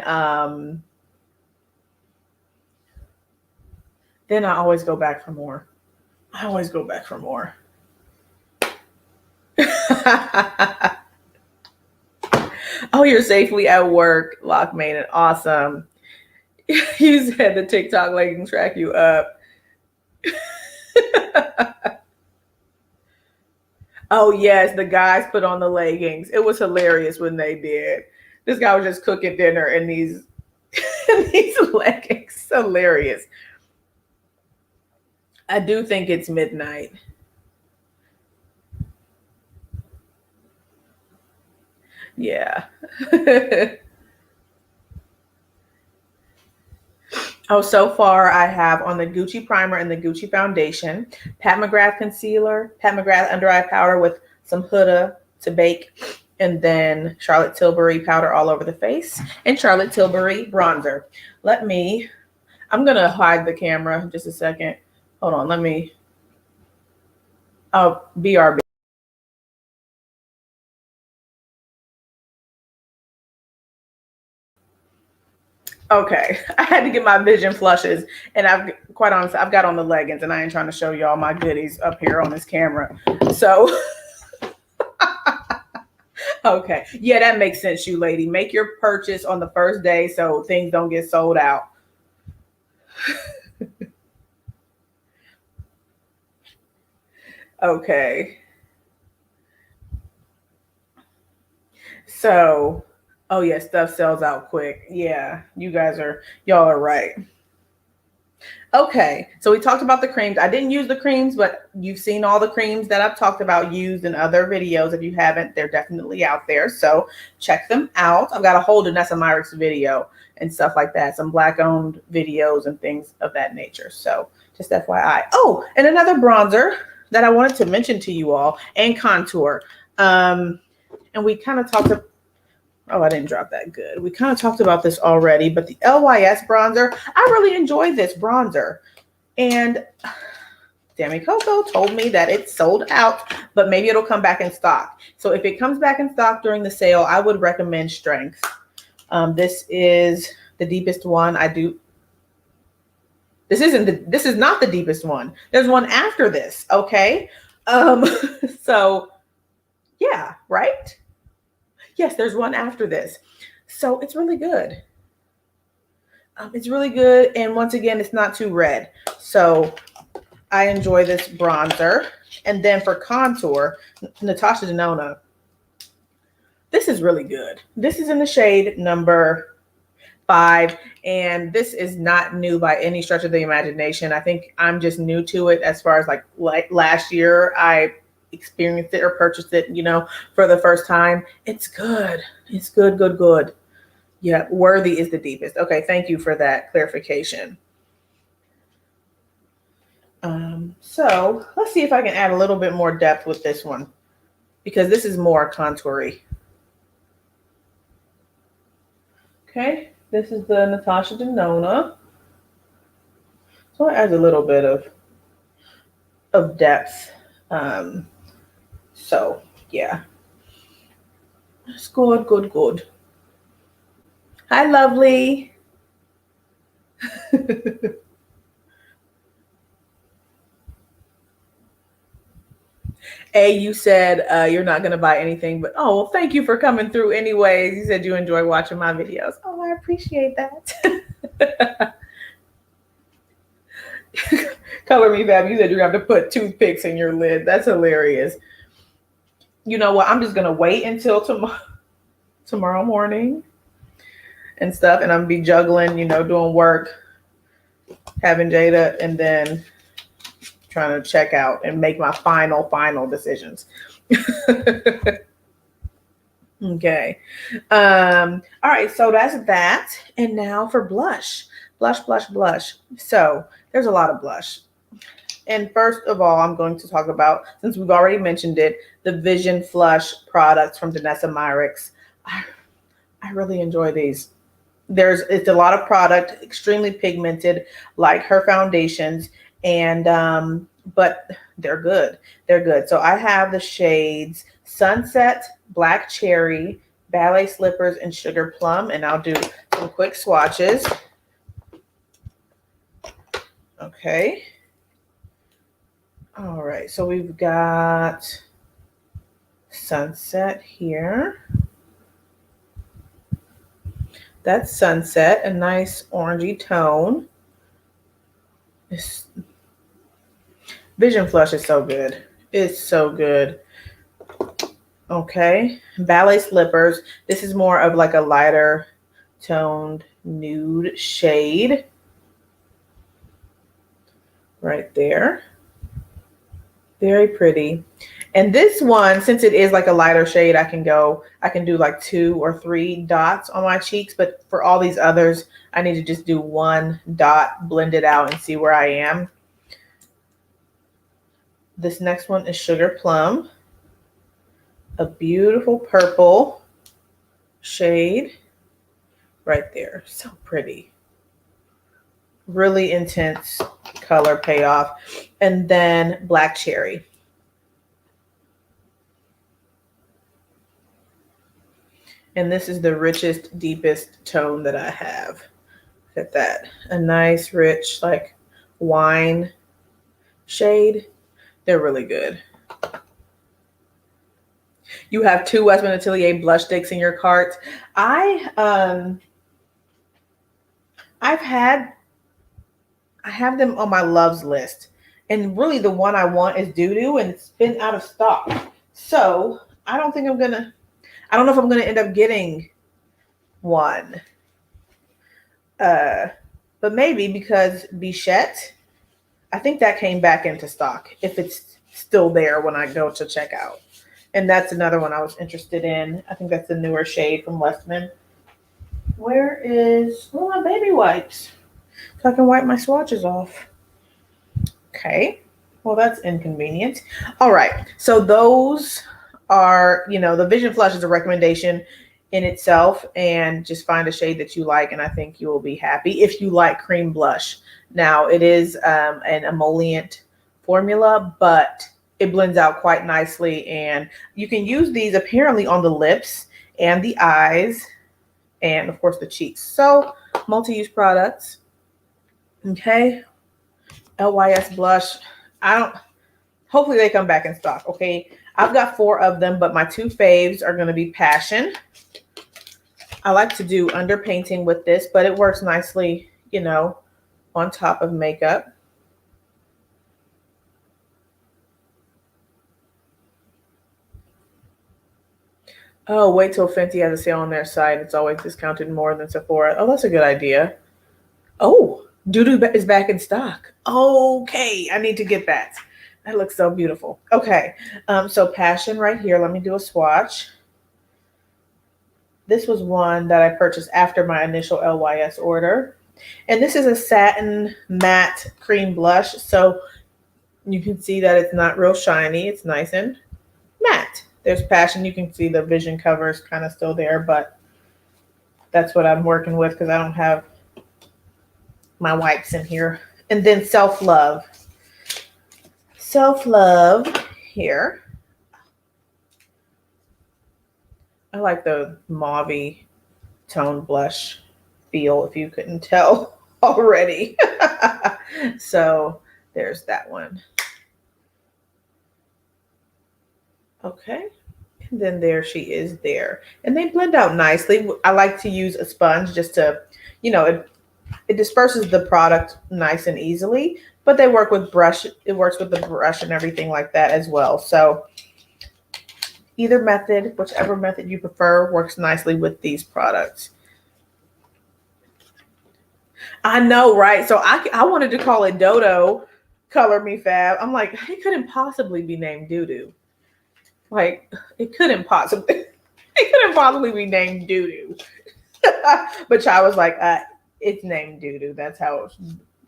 Speaker 1: Then I always go back for more. I always go back for more. Oh, you're safely at work, Lockmaiden. Awesome. You said the TikTok leggings track you up. Oh, yes, the guys put on the leggings. It was hilarious when they did. This guy was just cooking dinner in these, in these leggings. Hilarious. I do think it's midnight. Yeah. Oh, so far I have on the Gucci primer and the Gucci foundation, Pat McGrath concealer, Pat McGrath under eye powder with some Huda to bake, and then Charlotte Tilbury powder all over the face, and Charlotte Tilbury bronzer. I'm going to hide the camera just a second. Hold on, BRB. Okay, I had to get my vision flushes, and I've got on the leggings, and I ain't trying to show y'all my goodies up here on this camera. So, okay, yeah, that makes sense, you lady. Make your purchase on the first day so things don't get sold out. Okay, so. Oh yeah, stuff sells out quick. Yeah, y'all are right. Okay, so we talked about the creams. I didn't use the creams, but you've seen all the creams that I've talked about used in other videos. If you haven't, they're definitely out there. So check them out. I've got a whole Danessa Myricks video and stuff like that. Some Black-owned videos and things of that nature. So just FYI. Oh, and another bronzer that I wanted to mention to you all, and contour. And we kind of talked about. Oh, I didn't drop that good. We kind of talked about this already, but the LYS bronzer, I really enjoyed this bronzer. And Demi Coco told me that it's sold out, but maybe it'll come back in stock. So if it comes back in stock during the sale, I would recommend Strength. This is the deepest one. This is not the deepest one. There's one after this, okay? So yeah, right? Yes, there's one after this. So it's really good. It's really good. And once again, it's not too red. So I enjoy this bronzer. And then for contour, Natasha Denona. This is really good. This is in the shade number 5. And this is not new by any stretch of the imagination. I think I'm just new to it as far as like last year. I experienced it or purchased it, for the first time. It's good. It's good. Yeah, Worthy is the deepest. Okay, thank you for that clarification. So let's see if I can add a little bit more depth with this one, because this is more contoury. Okay, this is the Natasha Denona. So it adds a little bit of depth. So yeah, it's good. Hi, lovely. You said you're not going to buy anything, but well, thank you for coming through anyways. You said you enjoy watching my videos. Oh, I appreciate that. Color me, Fab. You said you have to put toothpicks in your lid. That's hilarious. You know what? I'm just going to wait until tomorrow morning and stuff. And I'm going to be juggling, doing work, having Jada, and then trying to check out and make my final decisions. Okay. All right. So that's that. And now for blush. Blush. So there's a lot of blush. And first of all, I'm going to talk about, since we've already mentioned it, the Vision Flush products from Danessa Myricks. I really enjoy these. It's a lot of product, extremely pigmented, like her foundations, and but they're good. So I have the shades Sunset, Black Cherry, Ballet Slippers, and Sugar Plum, and I'll do some quick swatches. Okay. Okay. All right, so we've got Sunset here. That's Sunset, a nice orangey tone. This Vision Flush is so good. It's so good. Okay, Ballet Slippers. This is more of like a lighter toned nude shade. Right there. Very pretty. And this one, since it is like a lighter shade, I can do like 2 or 3 dots on my cheeks. But for all these others, I need to just do 1 dot, blend it out, and see where I am. This next one is Sugar Plum. A beautiful purple shade right there. So pretty. Really intense color payoff. And then Black Cherry. And this is the richest, deepest tone that I have. Look at that. A nice, rich, like wine shade. They're really good. You have 2 Westman Atelier blush sticks in your cart. I have them on my loves list. And really the one I want is Doo Doo, and it's been out of stock. So I don't know if I'm gonna end up getting one. But maybe, because Bichette, I think that came back into stock if it's still there when I go to check out. And that's another one I was interested in. I think that's the newer shade from Westman. Where is my baby wipes? So I can wipe my swatches off. Okay. Well, that's inconvenient. All right. So those are, the Vision Flush is a recommendation in itself, and just find a shade that you like, and I think you will be happy if you like cream blush. Now, it is an emollient formula, but it blends out quite nicely, and you can use these apparently on the lips and the eyes and, of course, the cheeks. So, multi-use products. Okay. LYS blush. Hopefully they come back in stock. Okay. I've got 4 of them, but my 2 faves are going to be Passion. I like to do underpainting with this, but it works nicely, on top of makeup. Oh, wait till Fenty has a sale on their site. It's always discounted more than Sephora. Oh, that's a good idea. Oh, Doo Doo is back in stock. Okay, I need to get that. That looks so beautiful. Okay, so Passion right here. Let me do a swatch. This was one that I purchased after my initial LYS order. And this is a satin matte cream blush. So you can see that it's not real shiny. It's nice and matte. There's Passion. You can see the vision cover is kind of still there, but that's what I'm working with because I don't have my wipes in here. And then Self Love. Self Love here. I like the mauve-y tone blush feel, if you couldn't tell already. So there's that one. Okay. And then there she is there. And they blend out nicely. I like to use a sponge just to, it disperses the product nice and easily, but they work with brush. It works with the brush and everything like that as well. So either method, whichever method you prefer, works nicely with these products. I know, right? So I wanted to call it Dodo Color Me Fab. I'm like, it couldn't possibly be named Doo Doo. Like, it couldn't possibly be named Doo Doo. But Chai was like, it's named Doo Doo. That's how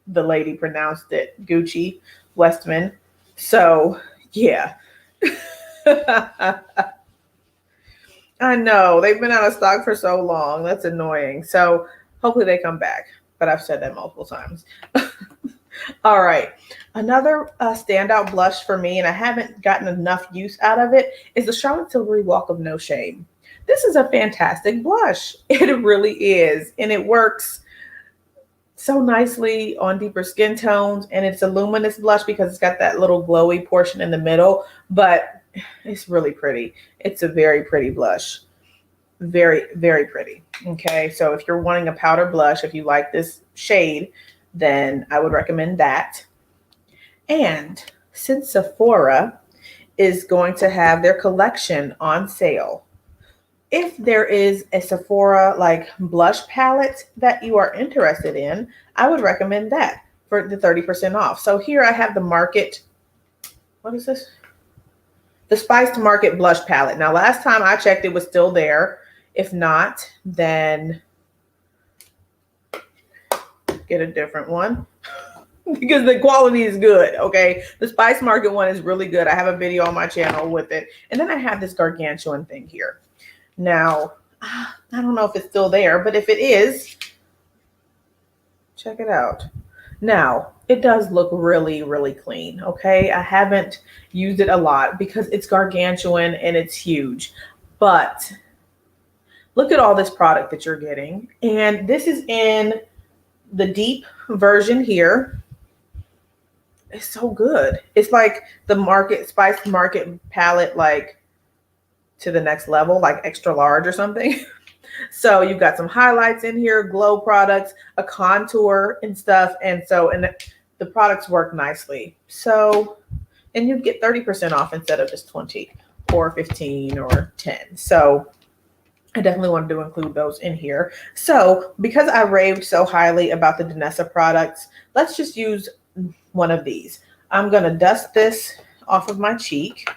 Speaker 1: the lady pronounced it. Gucci Westman. So, yeah. I know. They've been out of stock for so long. That's annoying. So, hopefully they come back. But I've said that multiple times. All right. Another standout blush for me, and I haven't gotten enough use out of it, is the Charlotte Tilbury Walk of No Shame. This is a fantastic blush. It really is. And it works so nicely on deeper skin tones, and it's a luminous blush because it's got that little glowy portion in the middle, but it's really pretty. It's a very pretty blush. Very, very pretty. Okay, so if you're wanting a powder blush, if you like this shade, then I would recommend that. And since Sephora is going to have their collection on sale, if there is a Sephora like blush palette that you are interested in, I would recommend that for the 30% off. So here I have the Market, what is this? The Spiced Market blush palette. Now, last time I checked, it was still there. If not, then get a different one because the quality is good. Okay. The Spice Market one is really good. I have a video on my channel with it. And then I have this gargantuan thing here. Now, I don't know if it's still there, but if it is, check it out. Now, it does look really, really clean. Okay. I haven't used it a lot because it's gargantuan and it's huge, but look at all this product that you're getting. And this is in the deep version here. It's so good. It's like the Market Spice Market palette, like to the next level, like extra large or something. So you've got some highlights in here, glow products, a contour and stuff. And so, and the products work nicely. So, and you'd get 30% off instead of just 20 or 15 or 10. So I definitely wanted to include those in here. So because I raved so highly about the Danessa products, let's just use one of these. I'm going to dust this off of my cheek.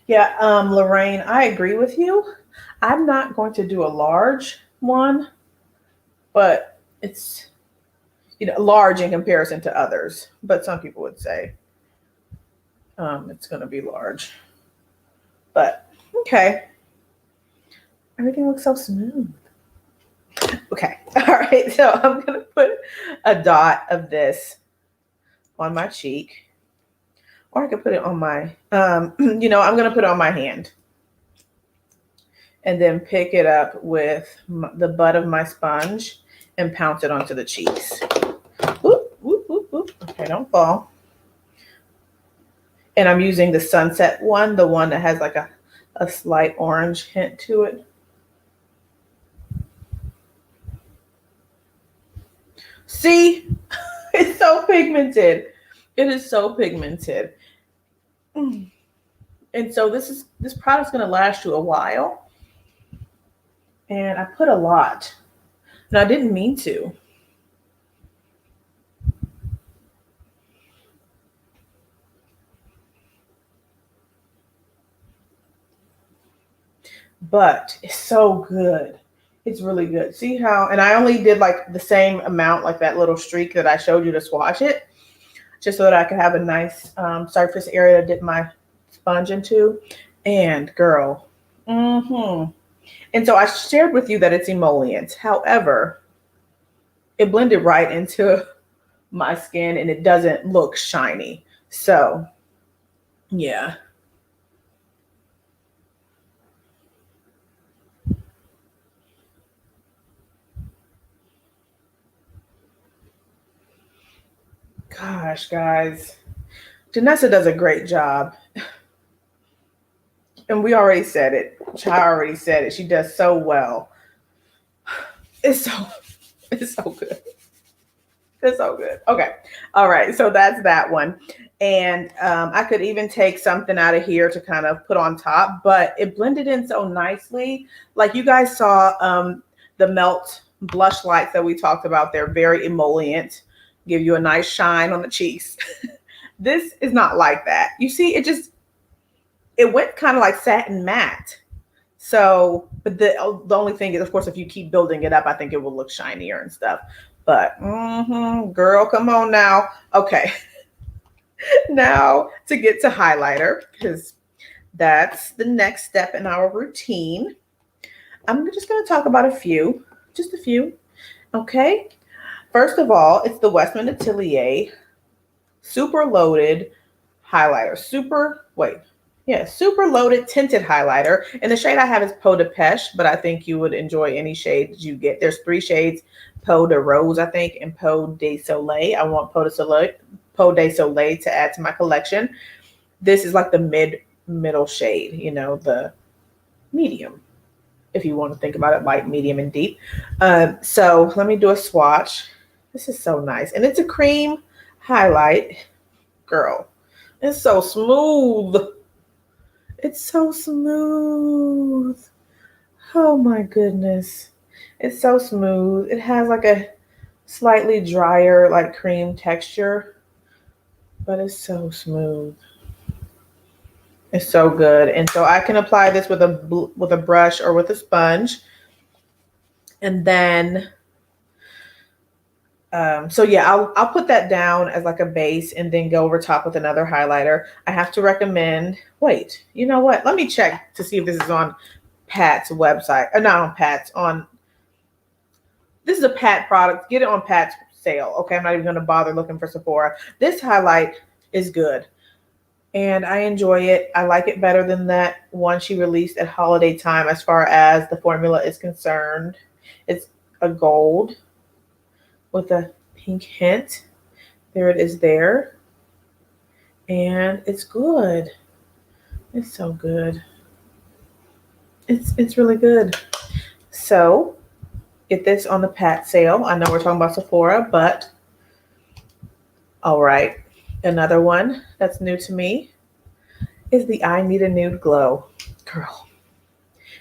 Speaker 1: Yeah, Lorraine, I agree with you. I'm not going to do a large one, but it's, you know, large in comparison to others. But some people would say it's going to be large. But okay, everything looks so smooth. Okay, all right. So I'm going to put a dot of this on my cheek. Or I could put it on my, you know, I'm going to put it on my hand. And then pick it up with the butt of my sponge and pounce it onto the cheeks. Whoop, whoop, whoop, whoop. Okay, don't fall. And I'm using the Sunset one, the one that has like a slight orange hint to it. See, it's so pigmented. It is so pigmented. And so this product's going to last you a while. And I put a lot. And I didn't mean to. But it's so good. It's really good. See how, and I only did like the same amount, like that little streak that I showed you to swatch it, just so that I could have a nice surface area to dip my sponge into. And girl, and so I shared with you that it's emollient. However, it blended right into my skin and it doesn't look shiny. So yeah. Gosh, guys, Danessa does a great job. And we already said it. I already said it. She does so well. It's so good. It's so good. Okay. All right. So that's that one. And I could even take something out of here to kind of put on top, but it blended in so nicely. Like you guys saw the Melt blush lights that we talked about. They're very emollient, give you a nice shine on the cheeks. This is not like that. You see, it went kind of like satin matte. So, but the only thing is, of course, if you keep building it up, I think it will look shinier and stuff. But girl, come on now. Okay. Now to get to highlighter, because that's the next step in our routine. I'm just going to talk about just a few. Okay. First of all, it's the Westman Atelier Super Loaded Highlighter. Yeah, super loaded tinted highlighter. And the shade I have is Peau de Peche, but I think you would enjoy any shades you get. There's 3 shades, Peau de Rose, I think, and Peau de Soleil. I want Peau de Soleil to add to my collection. This is like the middle shade, you know, the medium, if you want to think about it, light, medium, and deep. So let me do a swatch. This is so nice. And it's a cream highlight. Girl, it's so smooth. It's so smooth. Oh my goodness. It's so smooth. It has like a slightly drier, like cream texture, but it's so smooth. It's so good. And so I can apply this with a brush or with a sponge. And then so yeah, I'll put that down as like a base and then go over top with another highlighter. I have to recommend, wait, you know what? Let me check to see if this is on Pat's website. Or not on Pat's, this is a Pat product. Get it on Pat's sale. Okay, I'm not even gonna bother looking for Sephora. This highlight is good. And I enjoy it. I like it better than that one she released at holiday time as far as the formula is concerned. It's a gold with a pink hint. There it is there. And it's good. It's so good. It's really good. So get this on the Pat sale. I know we're talking about Sephora, but all right. Another one that's new to me is the I Need a Nude Glow. Girl,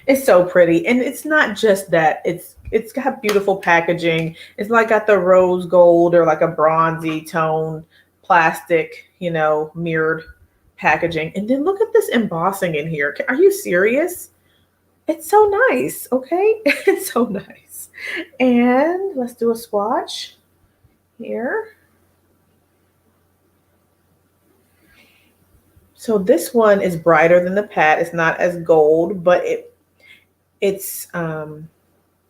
Speaker 1: it's so pretty. And it's not just that. It's got beautiful packaging. It's like got the rose gold or like a bronzy tone plastic, you know, mirrored packaging. And then look at this embossing in here. Are you serious? It's so nice, okay? It's so nice. And let's do a swatch here. So this one is brighter than the Pat. It's not as gold, but it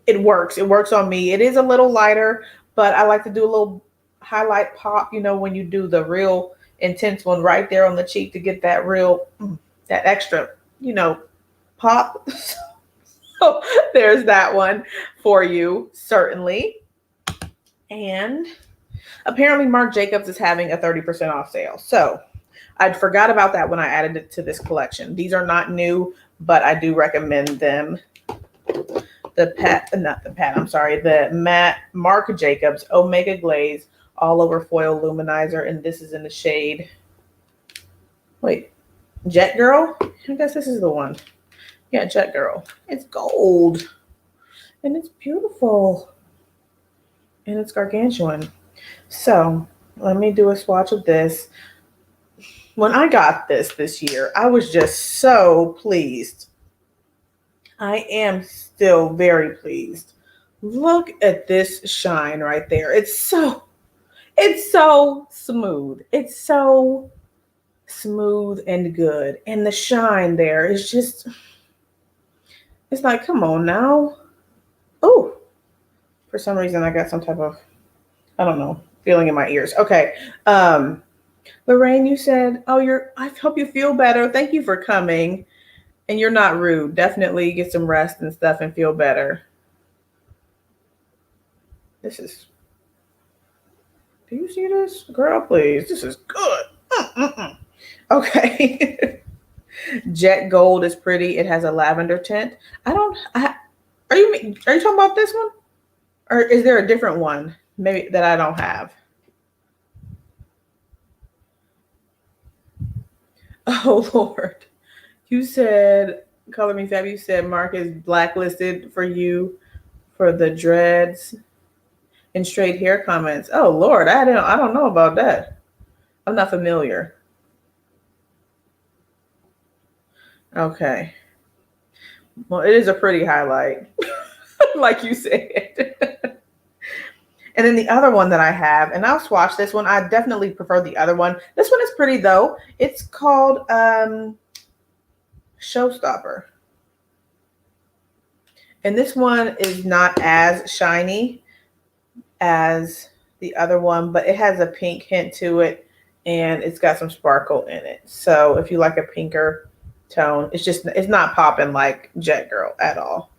Speaker 1: works. It works on me. It is a little lighter, but I like to do a little highlight pop, you know, when you do the real intense one right there on the cheek to get that real, that extra, you know, pop. So there's that one for you, certainly. And apparently Marc Jacobs is having a 30% off sale. So I forgot about that when I added it to this collection. These are not new, but I do recommend them. The matte Marc Jacobs Omega Glaze All Over Foil Luminizer. And this is in the shade, wait, Jet Girl? I guess this is the one. Yeah, Jet Girl. It's gold. And it's beautiful. And it's gargantuan. So let me do a swatch of this. When I got this year, I was just so pleased. I am still very pleased. Look at this shine right there. It's so smooth. It's so smooth and good. And the shine there is just, it's like, come on now. Oh, for some reason I got some type of, I don't know, feeling in my ears. Okay. Lorraine, you said, oh, I hope you feel better. Thank you for coming. And you're not rude. Definitely get some rest and stuff and feel better. Do you see this? Girl, please. This is good. Okay. Jet Gold is pretty. It has a lavender tint. Are you talking about this one? Or is there a different one maybe that I don't have? Oh, Lord. You said, Color Me Fab, you said Marc is blacklisted for you for the dreads and straight hair comments. Oh, Lord, I don't know about that. I'm not familiar. Okay. Well, it is a pretty highlight, like you said. And then the other one that I have, and I'll swatch this one. I definitely prefer the other one. This one is pretty, though. It's called Showstopper. And this one is not as shiny as the other one, but it has a pink hint to it, and it's got some sparkle in it. So if you like a pinker tone. It's not popping like Jet Girl at all.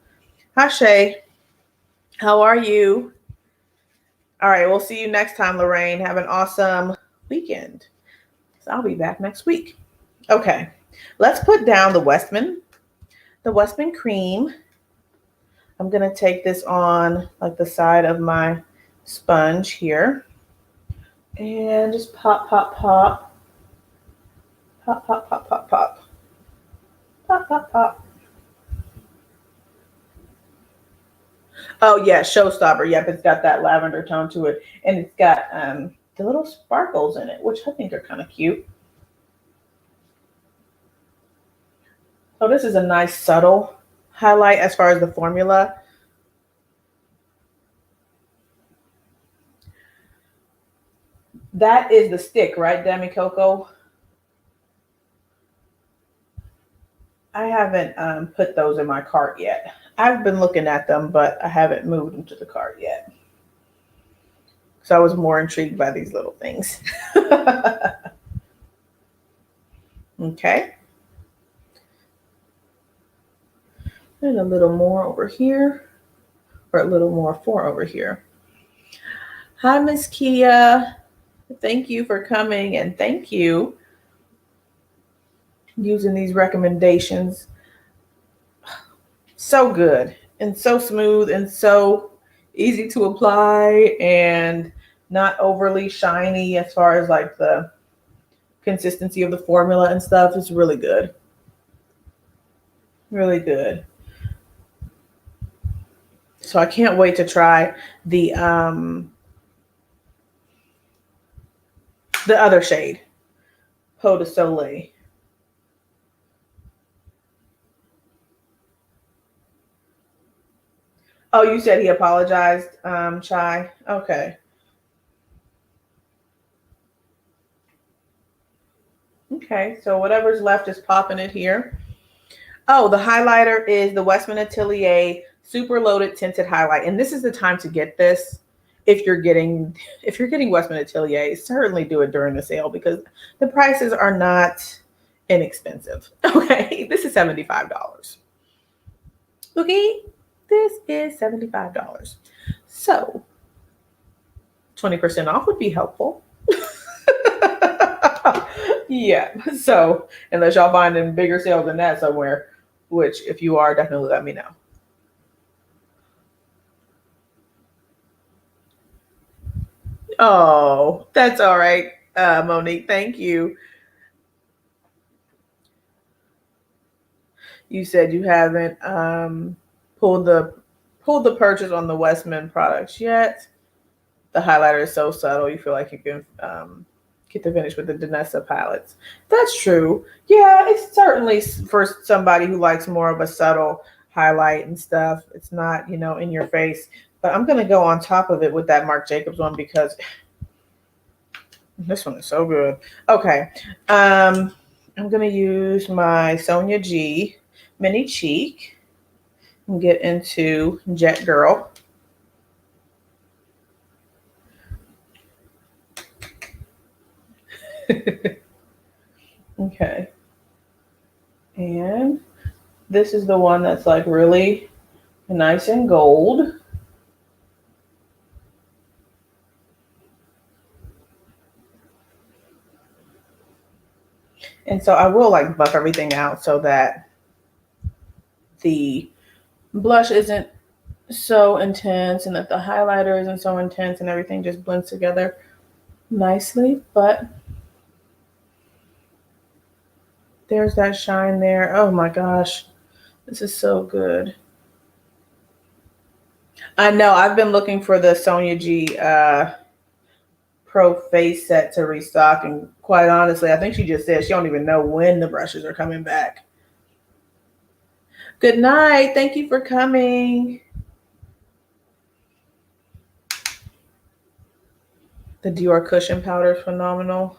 Speaker 1: Hi, Shay. How are you? All right, we'll see you next time, Lorraine. Have an awesome weekend. So I'll be back next week. Okay, let's put down the Westman cream. I'm going to take this on like the side of my sponge here and just pop, pop, pop. Pop, pop, pop, pop, pop. Pop, pop, pop. Oh, yeah, Showstopper. Yep, it's got that lavender tone to it. And it's got the little sparkles in it, which I think are kind of cute. So this is a nice subtle highlight as far as the formula. That is the stick, right, Demi Coco? I haven't put those in my cart yet. I've been looking at them, but I haven't moved them to the cart yet. So I was more intrigued by these little things. Okay. And a little more over here, or a little more over here. Hi, Miss Kia. Thank you for coming, and thank you using these recommendations. So good and so smooth and so easy to apply and not overly shiny as far as like the consistency of the formula and stuff. It's really good. Really good. So I can't wait to try the other shade, Peau de Soleil. Oh, you said he apologized, Chai? Okay. Okay, so whatever's left is popping it here. Oh, the highlighter is the Westman Atelier Super Loaded Tinted Highlight. And this is the time to get this. If you're getting Westman Atelier, certainly do it during the sale because the prices are not inexpensive. Okay, this is $75. Okay, this is $75. So 20% off would be helpful. Yeah, so unless y'all find a bigger sale than that somewhere, which if you are, definitely let me know. Oh, that's all right, Monique. Thank you. You said you haven't pulled the purchase on the Westman products yet. The highlighter is so subtle, you feel like you can get the finish with the Danessa palettes. That's true. Yeah, it's certainly for somebody who likes more of a subtle highlight and stuff. It's not, in your face. But I'm going to go on top of it with that Marc Jacobs one because this one is so good. Okay. I'm going to use my Sonia G Mini Cheek and get into Jet Girl. Okay. And this is the one that's like really nice and gold. And so I will like buff everything out so that the blush isn't so intense and that the highlighter isn't so intense and everything just blends together nicely. But there's that shine there. Oh my gosh, this is so good. I know I've been looking for the Sonia G Pro Face Set to restock, and quite honestly, I think she just said she don't even know when the brushes are coming back. Good night. Thank you for coming. The Dior cushion powder is phenomenal.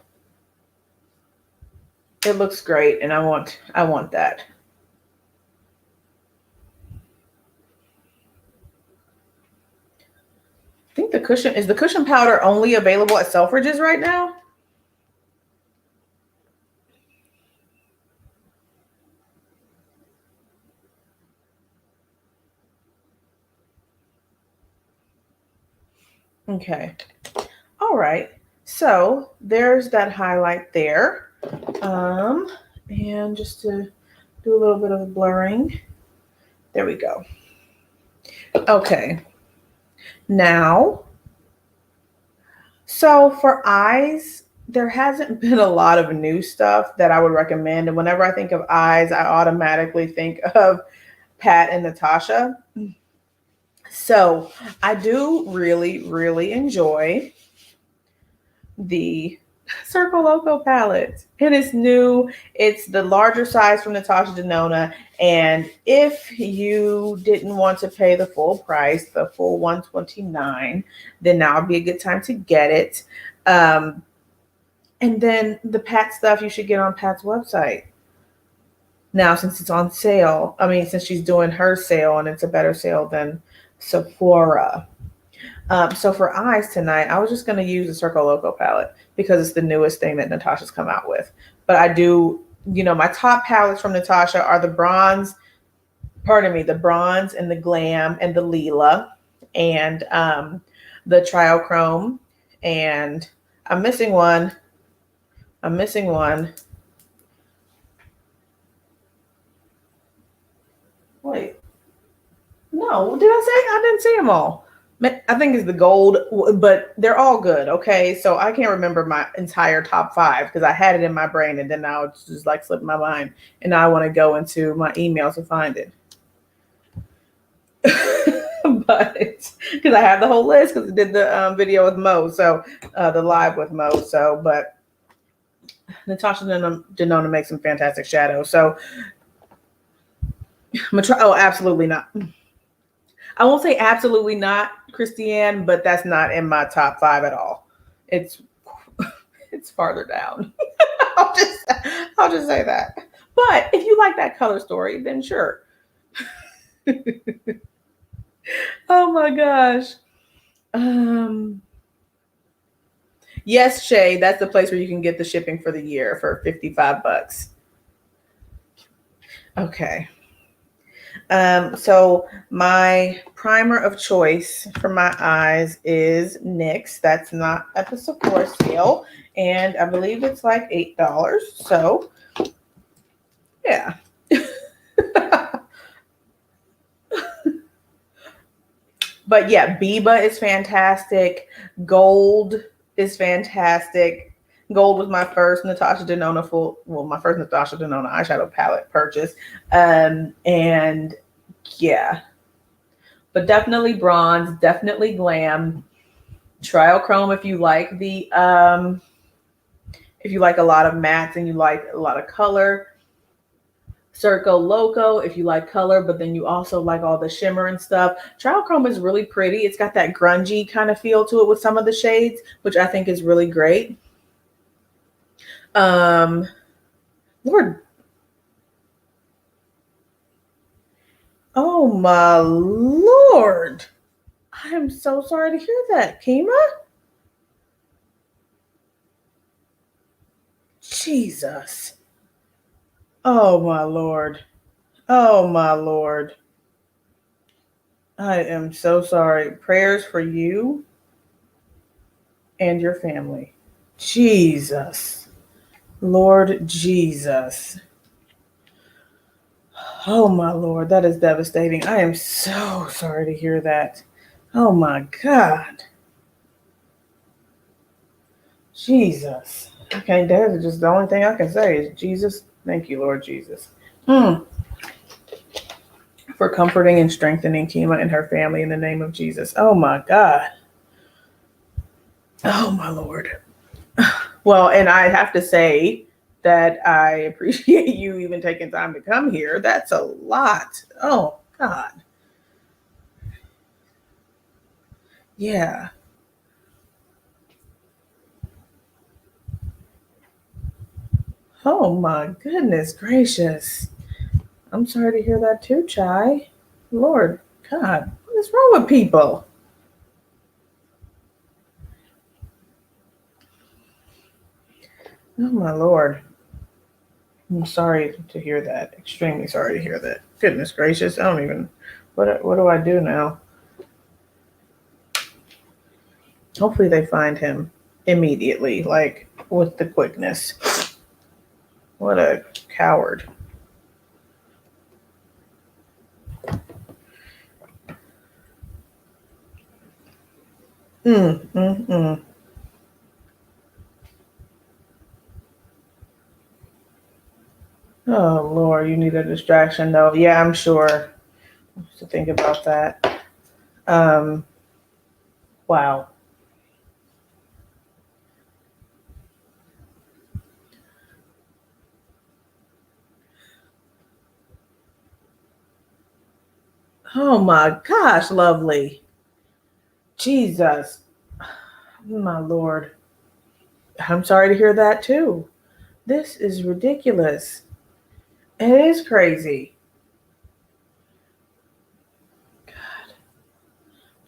Speaker 1: It looks great, and I want that. I think the cushion powder only available at Selfridges right now? Okay. All right. So there's that highlight there. And just to do a little bit of blurring. There we go. Okay. Now, so for eyes, there hasn't been a lot of new stuff that I would recommend. And whenever I think of eyes, I automatically think of Pat and Natasha. So I do really, really enjoy the Circle Loco palette. It is new. It's the larger size from Natasha Denona. And if you didn't want to pay the full price, the full $129, then now would be a good time to get it. And then the Pat stuff you should get on Pat's website. Now, since it's on sale, since she's doing her sale and it's a better sale than Sephora. So for eyes tonight, I was just going to use the Circle Loco palette because it's the newest thing that Natasha's come out with. But I do, my top palettes from Natasha are the bronze and the glam and the lila and the triochrome. And I'm missing one. Wait, no, did I say? I didn't see them all. I think it's the gold, but they're all good. Okay. So I can't remember my entire top 5 because I had it in my brain and then now it's just like slipped my mind. And now I want to go into my email to find it. But because I have the whole list because I did the video with Mo. So the live with Mo. So, but Natasha Denona makes some fantastic shadows. So I'm going to try. Oh, absolutely not. I won't say absolutely not, Christiane, but that's not in my top 5 at all. It's farther down. I'll just say that. But if you like that color story, then sure. Oh my gosh. Yes, Shay, that's the place where you can get the shipping for the year for $55. Okay. So my primer of choice for my eyes is NYX. That's not at the Sephora sale, and I believe it's like $8. So, yeah. But yeah, Biba is fantastic. Gold is fantastic. Gold was my first Natasha Denona eyeshadow palette purchase. And yeah, but definitely bronze, definitely glam. Triochrome if you like if you like a lot of mattes and you like a lot of color. Circle Loco if you like color, but then you also like all the shimmer and stuff. Triochrome is really pretty. It's got that grungy kind of feel to it with some of the shades, which I think is really great. Lord. Oh my Lord. I am so sorry to hear that, Kima. Jesus. Oh my Lord. Oh my Lord. I am so sorry. Prayers for you and your family. Jesus. Lord Jesus. Oh my Lord, that is devastating. I am so sorry to hear that. Oh my God. Jesus. Okay, that is just the only thing I can say is Jesus. Thank you, Lord Jesus. For comforting and strengthening Kima and her family in the name of Jesus. Oh my God. Oh my Lord. Well, and I have to say that I appreciate you even taking time to come here. That's a lot. Oh God. Yeah. Oh my goodness gracious. I'm sorry to hear that too, Chai. Lord God, what is wrong with people? Oh my Lord. I'm sorry to hear that. Extremely sorry to hear that. Goodness gracious. What do I do now? Hopefully they find him immediately, like with the quickness. What a coward. Mm, mm, mm. Oh Lord, you need a distraction though. Yeah, I'm sure. To think about that. Um, wow. Oh my gosh, lovely. Jesus. My Lord. I'm sorry to hear that too. This is ridiculous. It is crazy.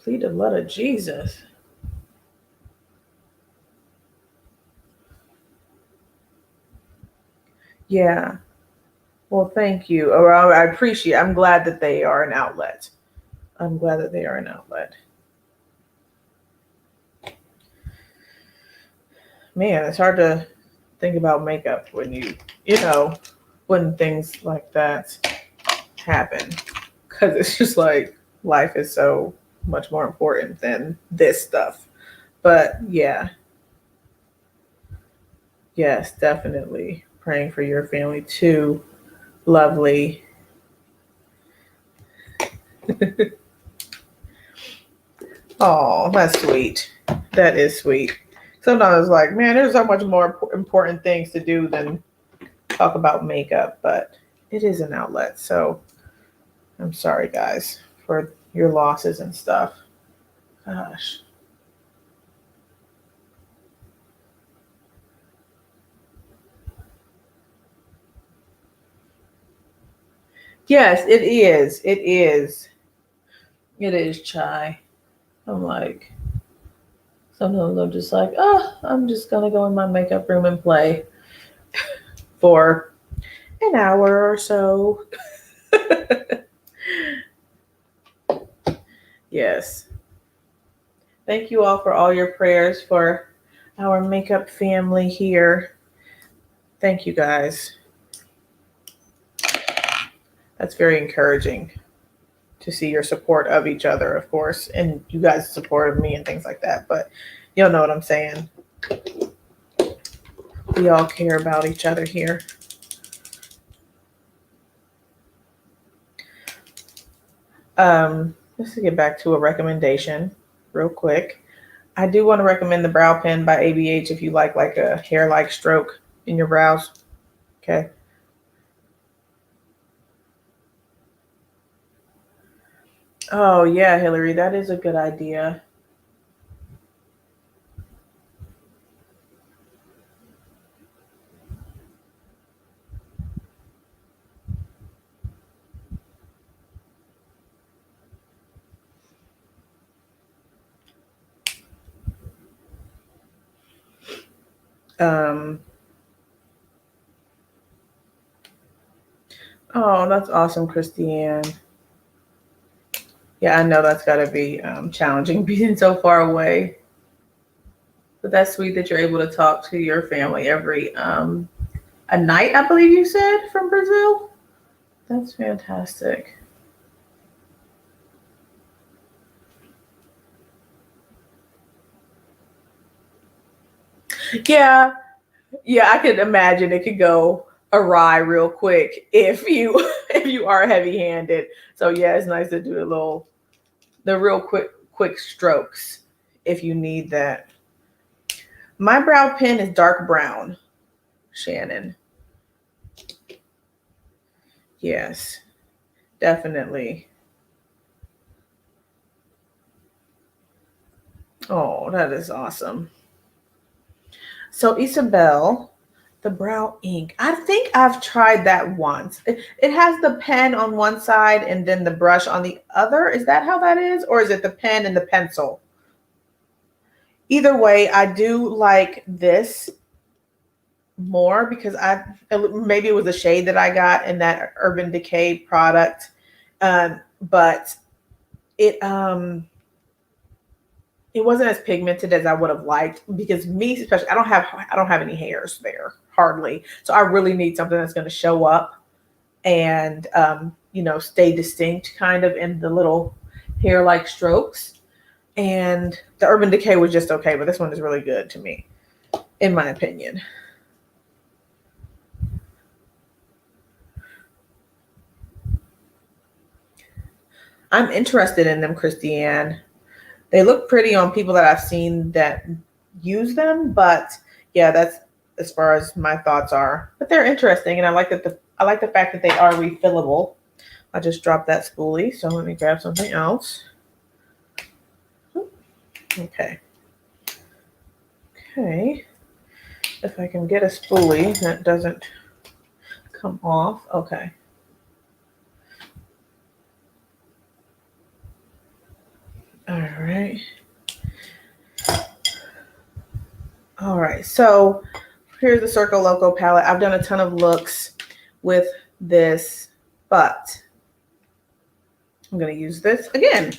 Speaker 1: Plead the blood of Jesus. Yeah. Well, thank you. Or I appreciate. I'm glad that they are an outlet. I'm glad that they are an outlet. Man, it's hard to think about makeup when when things like that happen. Because it's just like life is so much more important than this stuff. But yeah, yes, definitely praying for your family too. Lovely. Oh, that's sweet. That is sweet. Sometimes it's like, man, there's so much more important things to do than talk about makeup, but it is an outlet. So I'm sorry, guys, for your losses and stuff. Gosh. Yes, it is. It is. It is chai. I'm like, sometimes I'm just like, oh, I'm just going to go in my makeup room and play for an hour or so. Yes. Thank you all for all your prayers for our makeup family here. Thank you guys. That's very encouraging to see your support of each other, of course, and you guys' support of me and things like that. But you'll know what I'm saying. We all care about each other here. Just to get back to a recommendation real quick. I do want to recommend the Brow Pen by ABH if you like a hair-like stroke in your brows. Okay. Oh yeah, Hillary, that is a good idea. Um, oh, that's awesome, Christiane. Yeah, I know that's got to be challenging being so far away. But that's sweet that you're able to talk to your family every a night, I believe you said, from Brazil. That's fantastic. Yeah, yeah, I could imagine it could go awry real quick if you if you are heavy handed. So yeah, it's nice to do the real quick strokes if you need that. My brow pen is dark brown, Shannon. Yes, definitely. Oh, that is awesome. So Isabel, the brow ink. I think I've tried that once. It has the pen on one side and then the brush on the other. Is that how that is? Or is it the pen and the pencil? Either way, I do like this more because maybe it was a shade that I got in that Urban Decay product. But it it wasn't as pigmented as I would have liked, because me especially, I don't have any hairs there hardly. So I really need something that's going to show up and stay distinct kind of in the little hair like strokes. And the Urban Decay was just okay, but this one is really good to me, in my opinion. I'm interested in them, Christiane. They look pretty on people that I've seen that use them, but yeah, that's as far as my thoughts are. But they're interesting, and I like the fact that they are refillable. I just dropped that spoolie, so let me grab something else. Okay. Okay. If I can get a spoolie that doesn't come off. Okay. All right. All right. So here's the Circo Loco palette. I've done a ton of looks with this, but I'm going to use this again.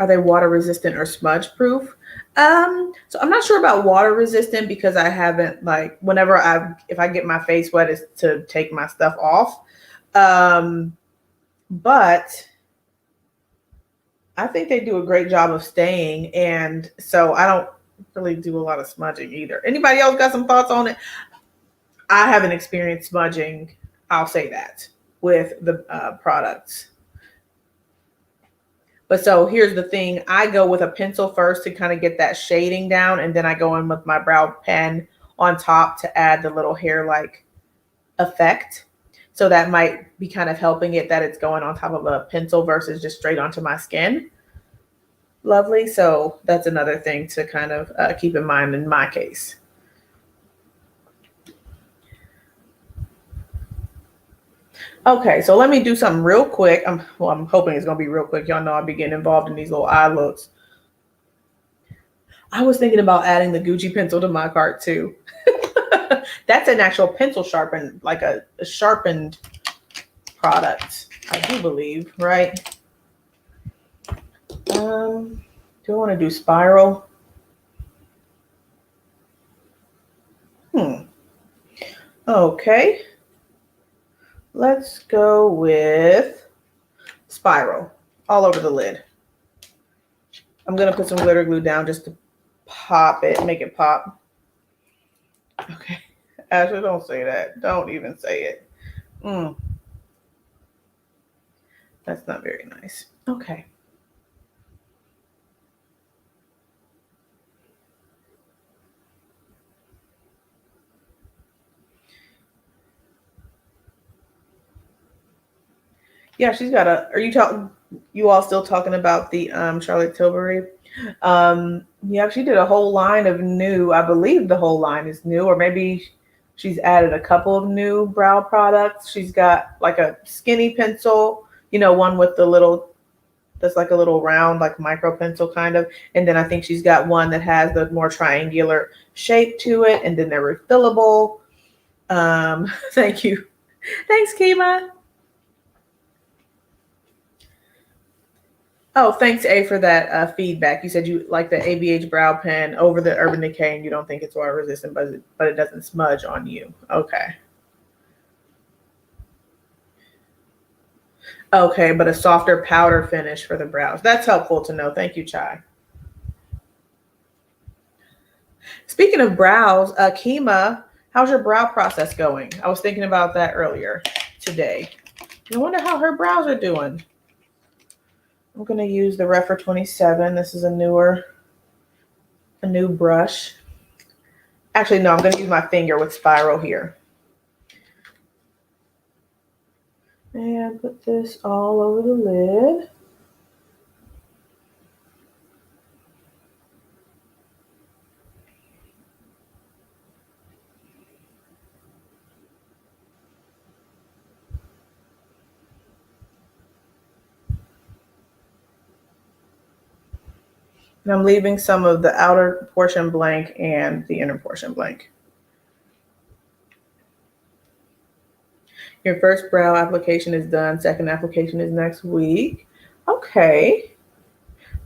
Speaker 1: Are they water resistant or smudge proof? So I'm not sure about water resistant, because I haven't, like, if I get my face wet, it's to take my stuff off. But I think they do a great job of staying. And so I don't really do a lot of smudging either. Anybody else got some thoughts on it? I haven't experienced smudging, I'll say that, with the products. But so here's the thing. I go with a pencil first to kind of get that shading down, and then I go in with my brow pen on top to add the little hair-like effect. So that might be kind of helping it that it's going on top of a pencil versus just straight onto my skin. Lovely. So that's another thing to kind of keep in mind in my case. Okay, so let me do something real quick. I'm hoping it's going to be real quick. Y'all know I'll be getting involved in these little eye looks. I was thinking about adding the Gucci pencil to my cart too. That's an actual pencil sharpened, like a sharpened product, I do believe, right? Do I want to do spiral? Okay. Let's go with spiral all over the lid. I'm going to put some glitter glue down just to pop it, make it pop. Okay. Ashley, don't say that. Don't even say it. That's not very nice. Okay. Yeah, she's got a. Are you all still talking about the Charlotte Tilbury? Yeah, she did a whole line of new. I believe the whole line is new, or maybe she's added a couple of new brow products. She's got like a skinny pencil, one with the little, that's like a little round, like micro pencil kind of. And then I think she's got one that has the more triangular shape to it, and then they're refillable. Thank you. Thanks, Kima. Oh, thanks, A, for that feedback. You said you like the ABH brow pen over the Urban Decay, and you don't think it's water resistant, but it doesn't smudge on you. Okay. Okay, but a softer powder finish for the brows. That's helpful to know. Thank you, Chai. Speaking of brows, Kima, how's your brow process going? I was thinking about that earlier today. I wonder how her brows are doing. I'm going to use the Refer 27. This is a new brush. Actually, no, I'm going to use my finger with spiral here. And put this all over the lid. And I'm leaving some of the outer portion blank and the inner portion blank. Your first brow application is done. Second application is next week. Okay.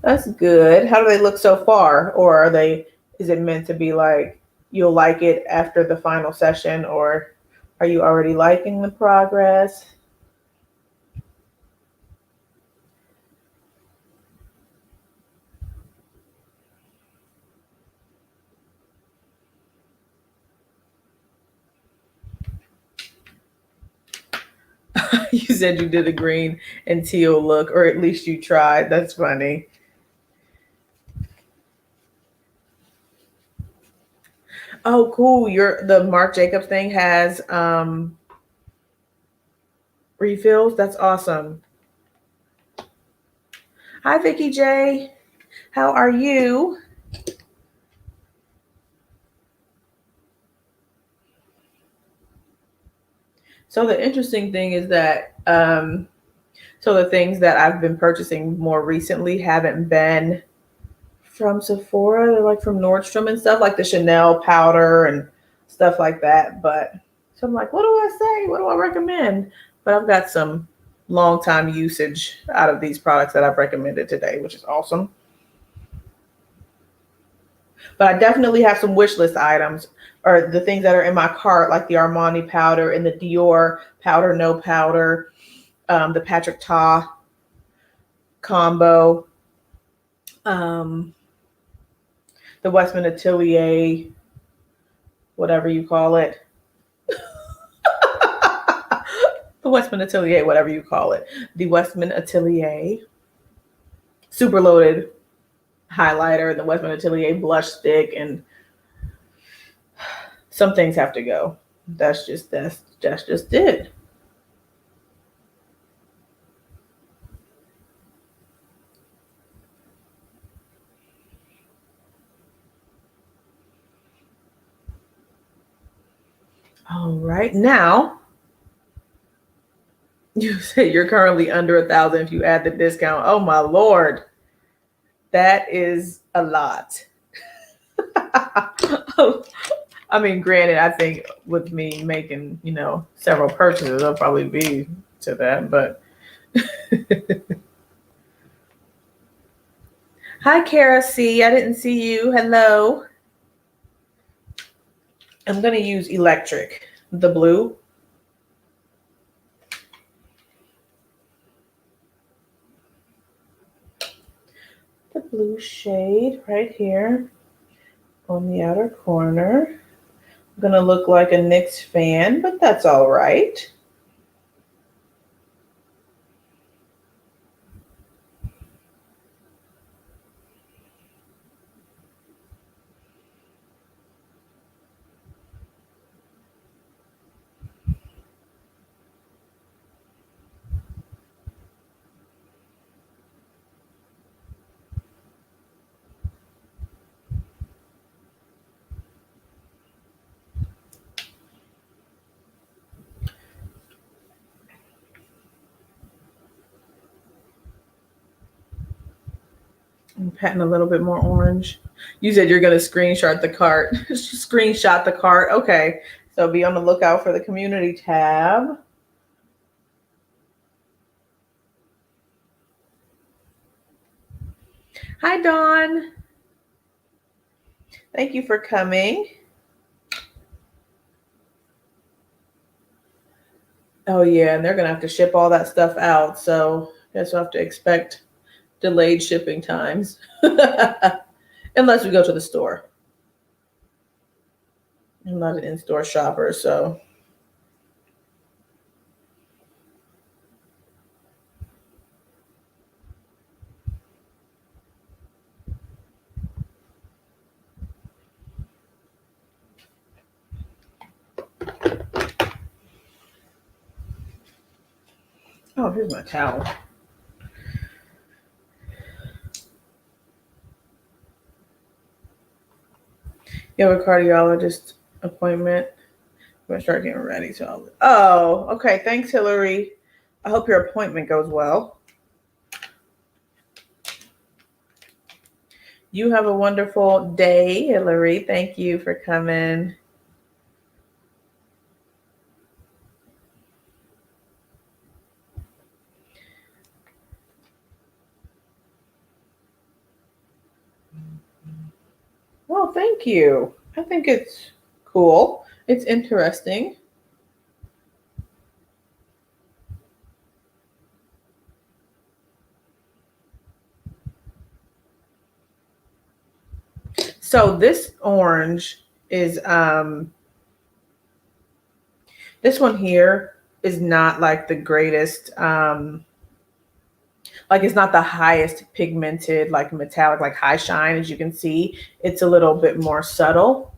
Speaker 1: That's good. How do they look so far? Or are they, is it meant to be like you'll like it after the final session, or are you already liking the progress? You said you did a green and teal look, or at least you tried. That's funny. Oh, cool. The Marc Jacobs thing has refills. That's awesome. Hi, Vicky J. How are you? So the interesting thing is that so the things that I've been purchasing more recently haven't been from Sephora. They're like from Nordstrom and stuff, like the Chanel powder and stuff like that. But so I'm like, what do I say? What do I recommend? But I've got some long time usage out of these products that I've recommended today, which is awesome. But I definitely have some wish list items, or the things that are in my cart, like the Armani powder and the Dior powder, no powder, the Patrick Ta combo, um, the Westman Atelier, whatever you call it. The Westman Atelier, whatever you call it. The Westman Atelier super loaded highlighter, the Westman Atelier blush stick, and some things have to go. That's just it. All right. Now, you said you're currently under 1,000 if you add the discount. Oh my lord. That is a lot. I mean, granted, I think with me making, several purchases, I'll probably be to that, but hi, Kara C. I didn't see you. Hello. I'm going to use electric, the blue. The blue shade right here on the outer corner. I'm going to look like a Knicks fan, but that's all right. I'm patting a little bit more orange. You said you're going to screenshot the cart. Screenshot the cart. Okay. So be on the lookout for the community tab. Hi, Dawn. Thank you for coming. Oh, yeah. And they're going to have to ship all that stuff out. So I guess we'll have to expect delayed shipping times. Unless we go to the store. I'm not an in-store shopper, so. Oh, here's my towel. You have a cardiologist appointment. I'm gonna start getting ready. So, okay. Thanks, Hillary. I hope your appointment goes well. You have a wonderful day, Hillary. Thank you for coming. Well, thank you. I think it's cool. It's interesting. So this orange is this one here is not like the greatest like it's not the highest pigmented like metallic like high shine as you can see. It's a little bit more subtle,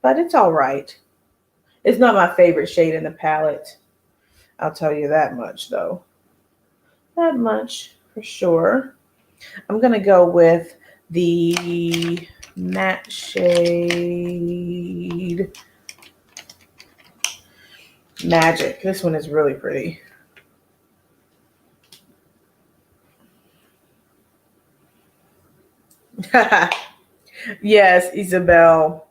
Speaker 1: but it's all right. It's not my favorite shade in the palette. I'll tell you that much though. That much for sure. I'm going to go with the matte shade Magic. This one is really pretty. Yes, Isabel.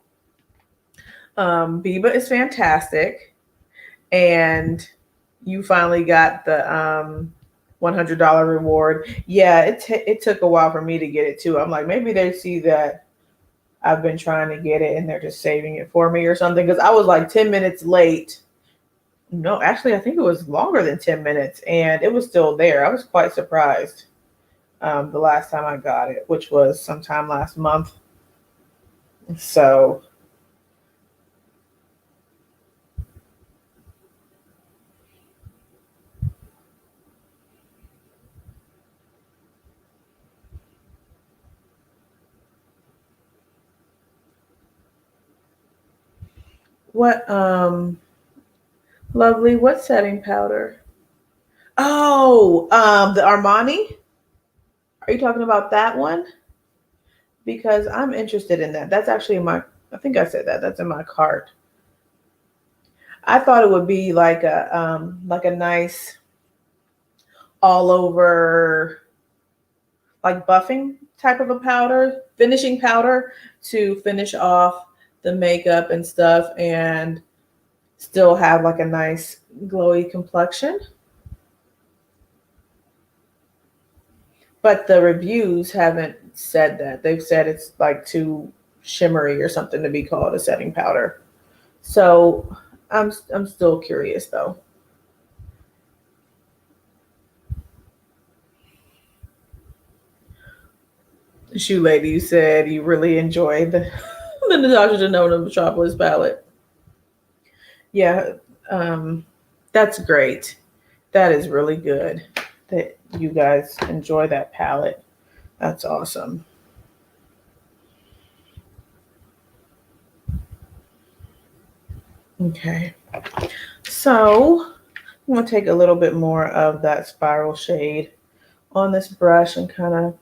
Speaker 1: Biba is fantastic. And you finally got the $100 reward. Yeah, it took a while for me to get it too. I'm like, maybe they see that I've been trying to get it and they're just saving it for me or something. Because I was like 10 minutes late. No, actually, I think it was longer than 10 minutes and it was still there. I was quite surprised the last time I got it, which was sometime last month. So, what, lovely, what setting powder? Oh, the Armani? Are you talking about that one? Because I'm interested in that. That's actually in my, I think I said that. That's in my cart. I thought it would be like a nice all over like buffing type of a powder, finishing powder to finish off the makeup and stuff and still have like a nice glowy complexion. But the reviews haven't said that. They've said it's like too shimmery or something to be called a setting powder. So I'm still curious though. Shoe lady, you said you really enjoyed the Natasha Denona Metropolis palette. Yeah, that's great. That is really good that you guys enjoy that palette. That's awesome. Okay, so I'm gonna take a little bit more of that spiral shade on this brush and kind of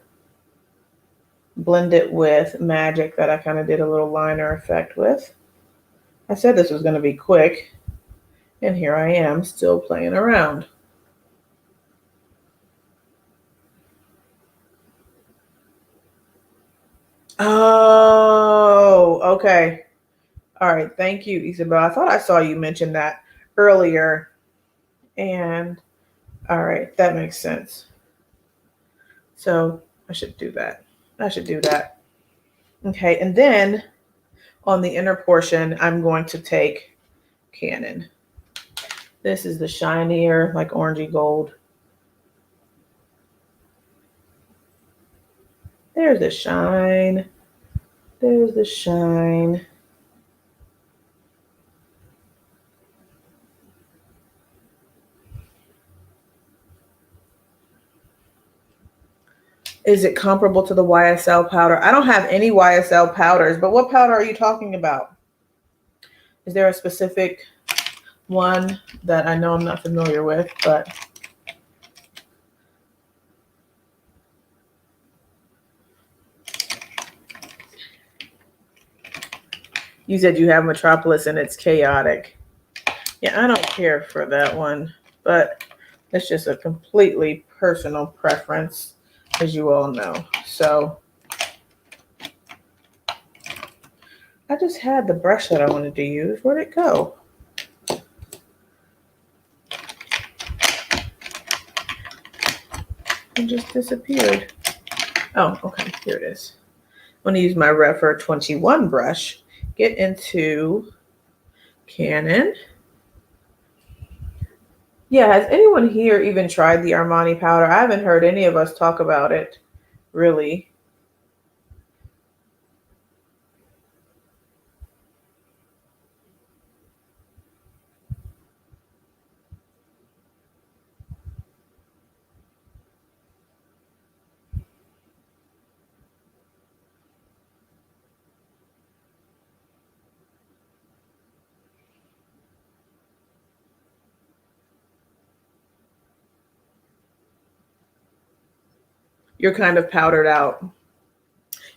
Speaker 1: blend it with Magic that I kind of did a little liner effect with. I said this was gonna be quick, and here I am still playing around. Oh, okay. All right. Thank you, Isabel. I thought I saw you mention that earlier. And all right, that makes sense. So I should do that. I should do that. Okay. And then on the inner portion, I'm going to take Canon. This is the shinier, like orangey gold. There's the shine. There's the shine. Is it comparable to the YSL powder? I don't have any YSL powders, but what powder are you talking about? Is there a specific one that I know I'm not familiar with, but you said you have Metropolis and it's chaotic. Yeah, I don't care for that one, but it's just a completely personal preference, as you all know. So I just had the brush that I wanted to use. Where'd it go? It just disappeared. Oh, okay, here it is. I'm going to use my Refer 21 brush. Get into Canon. Yeah, has anyone here even tried the Armani powder? I haven't heard any of us talk about it, really. You're kind of powdered out.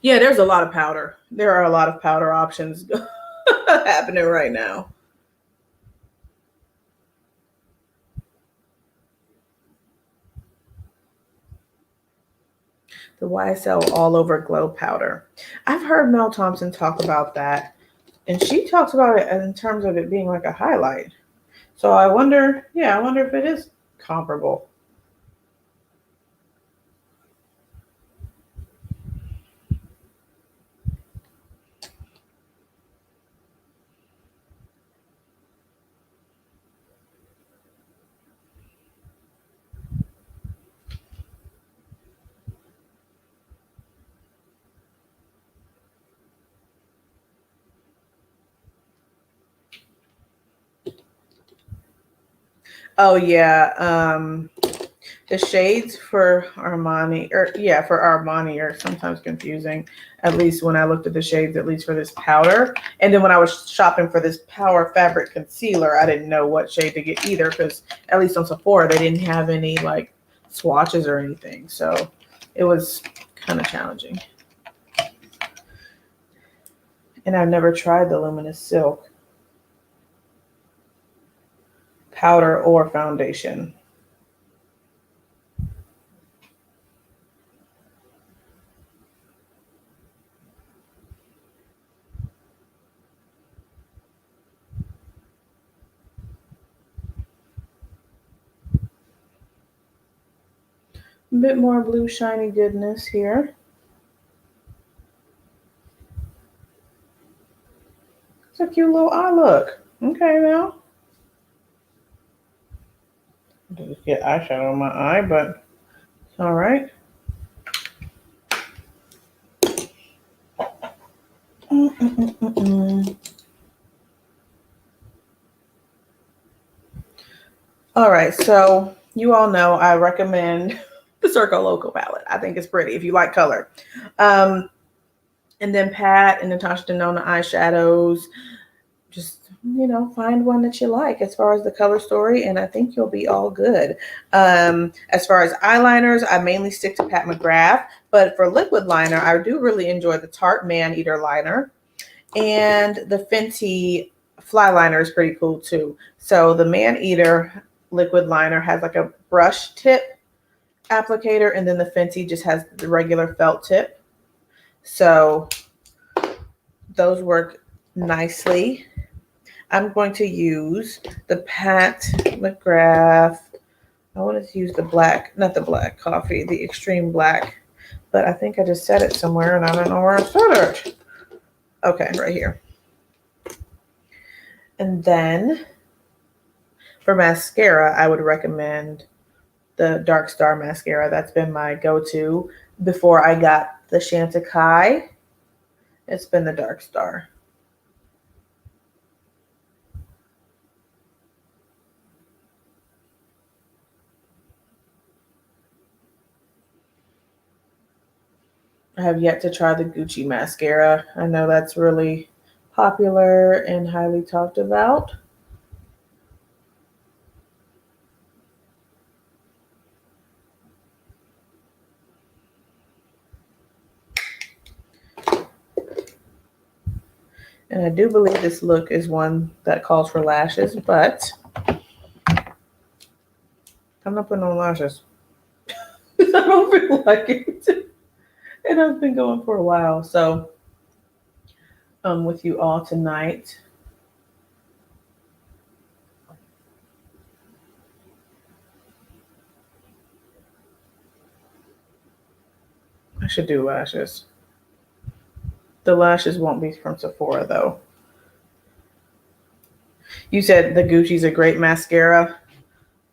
Speaker 1: Yeah, there's a lot of powder. There are a lot of powder options happening right now. The YSL All Over Glow Powder. I've heard Mel Thompson talk about that, and she talks about it in terms of it being like a highlight. So I wonder, yeah, I wonder if it is comparable. Oh yeah, the shades for Armani, for Armani are sometimes confusing. At least when I looked at the shades, at least for this powder. And then when I was shopping for this Power Fabric Concealer, I didn't know what shade to get either because at least on Sephora, they didn't have any like swatches or anything. So it was kind of challenging. And I've never tried the Luminous Silk powder or foundation. A bit more blue shiny goodness here. It's a cute little eye look. Okay, now. Just get eyeshadow on my eye, but it's all right. All right, so you all know I recommend the Circo Loco palette. I think it's pretty if you like color. And then Pat and Natasha Denona eyeshadows. Just, find one that you like as far as the color story, and I think you'll be all good. As far as eyeliners, I mainly stick to Pat McGrath, but for liquid liner, I do really enjoy the Tarte Man Eater liner, and the Fenty Fly liner is pretty cool too. So the Man Eater liquid liner has like a brush tip applicator, and then the Fenty just has the regular felt tip. So those work nicely. I'm going to use the Pat McGrath. I wanted to use the black, not the black coffee, the extreme black, but I think I just said it somewhere and I don't know where I said it. Okay, right here. And then for mascara, I would recommend the Dark Star mascara. That's been my go-to before I got the Chantecaille. It's been the Dark Star. I have yet to try the Gucci mascara. I know that's really popular and highly talked about. And I do believe this look is one that calls for lashes, but I'm not putting on lashes. I don't feel like it. And I've been going for a while. So I'm with you all tonight. I should do lashes. The lashes won't be from Sephora though. You said the Gucci's a great mascara.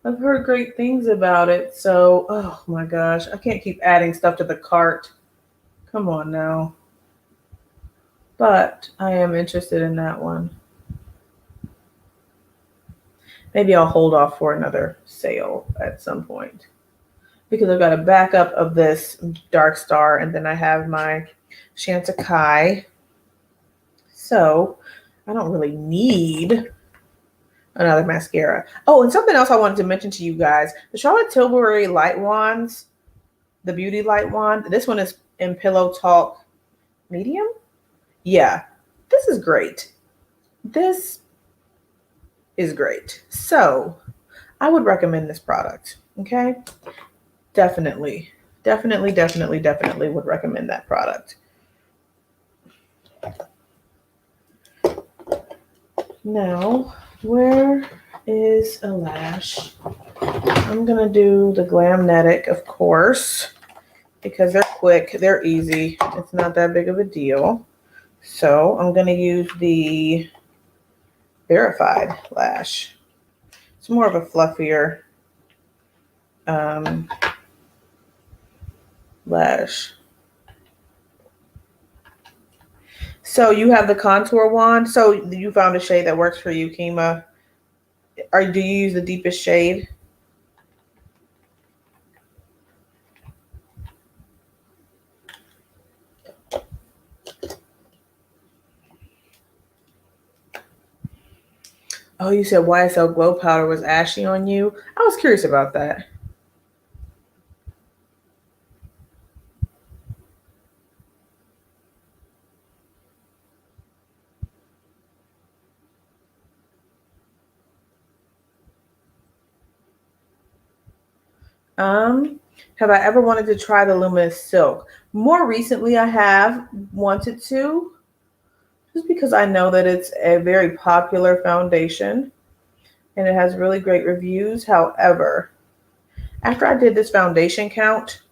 Speaker 1: I've heard great things about it. So, oh my gosh, I can't keep adding stuff to the cart. Come on now. But I am interested in that one. Maybe I'll hold off for another sale at some point, because I've got a backup of this Dark Star, and then I have my Chantecaille. So I don't really need another mascara. Oh, and something else I wanted to mention to you guys. The Charlotte Tilbury Light Wands, the Beauty Light Wand. This one is in Pillow Talk Medium. Yeah, this is great. This is great. So I would recommend this product. Okay. Definitely would recommend that product. Now, where is a lash? I'm gonna do the Glamnetic, of course, because they're quick, they're easy, it's not that big of a deal. So I'm gonna use the Verified lash. It's more of a fluffier lash. So you have the contour wand. So you found a shade that works for you, Kima. Or do you use the deepest shade? Oh, you said YSL Glow Powder was ashy on you. I was curious about that. Have I ever wanted to try the Luminous Silk? More recently, I have wanted to, just because I know that it's a very popular foundation and it has really great reviews. However, after I did this foundation count,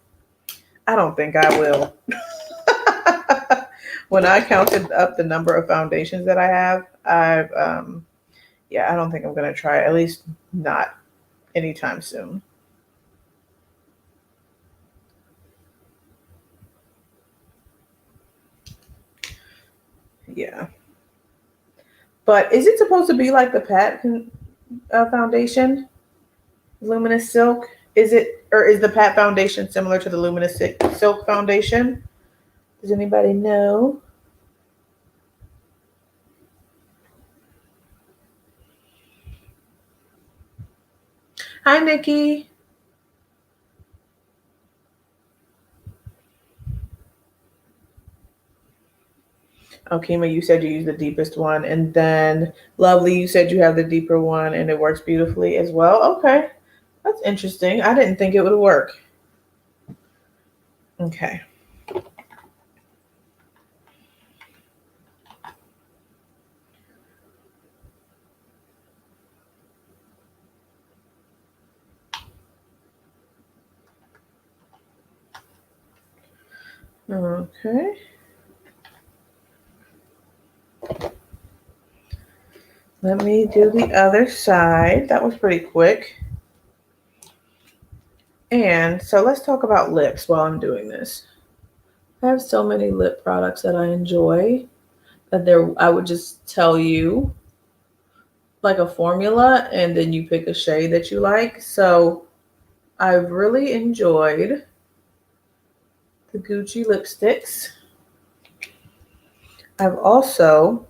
Speaker 1: I don't think I will. When I counted up the number of foundations that I have, I don't think I'm going to try it, at least not anytime soon. Yeah. But is it supposed to be like the Pat foundation, Luminous Silk? Is it, or is the Pat foundation similar to the Luminous Silk foundation? Does anybody know? Hi, Nikki. Oh, Kima, you said you use the deepest one. And then Lovely, you said you have the deeper one and it works beautifully as well. Okay. That's interesting. I didn't think it would work. Okay. Okay. Let me do the other side. That was pretty quick. And so let's talk about lips while I'm doing this. I have so many lip products that I enjoy that I would just tell you like a formula and then you pick a shade that you like. So I've really enjoyed the Gucci lipsticks. I've also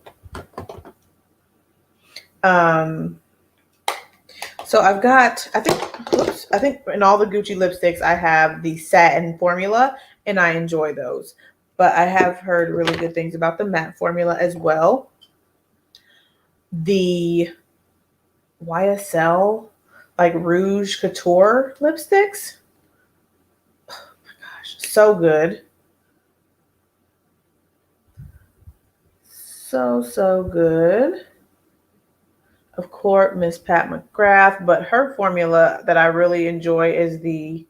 Speaker 1: so I've got, I think in all the Gucci lipsticks I have the satin formula and I enjoy those. But I have heard really good things about the matte formula as well. The YSL like Rouge Couture lipsticks. Oh my gosh, so good. So good. Of course, Miss Pat McGrath, but her formula that I really enjoy is the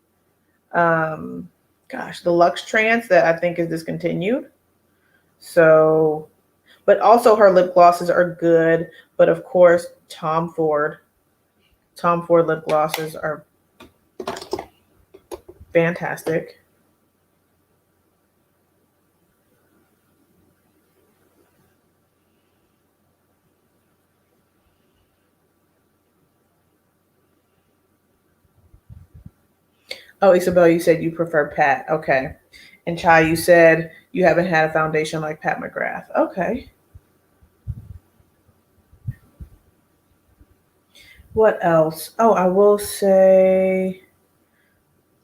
Speaker 1: the Luxe Trance that I think is discontinued. So, but also her lip glosses are good. But of course, Tom Ford lip glosses are fantastic. Oh, Isabel, you said you prefer Pat. Okay. And Chai, you said you haven't had a foundation like Pat McGrath. Okay. What else? Oh, I will say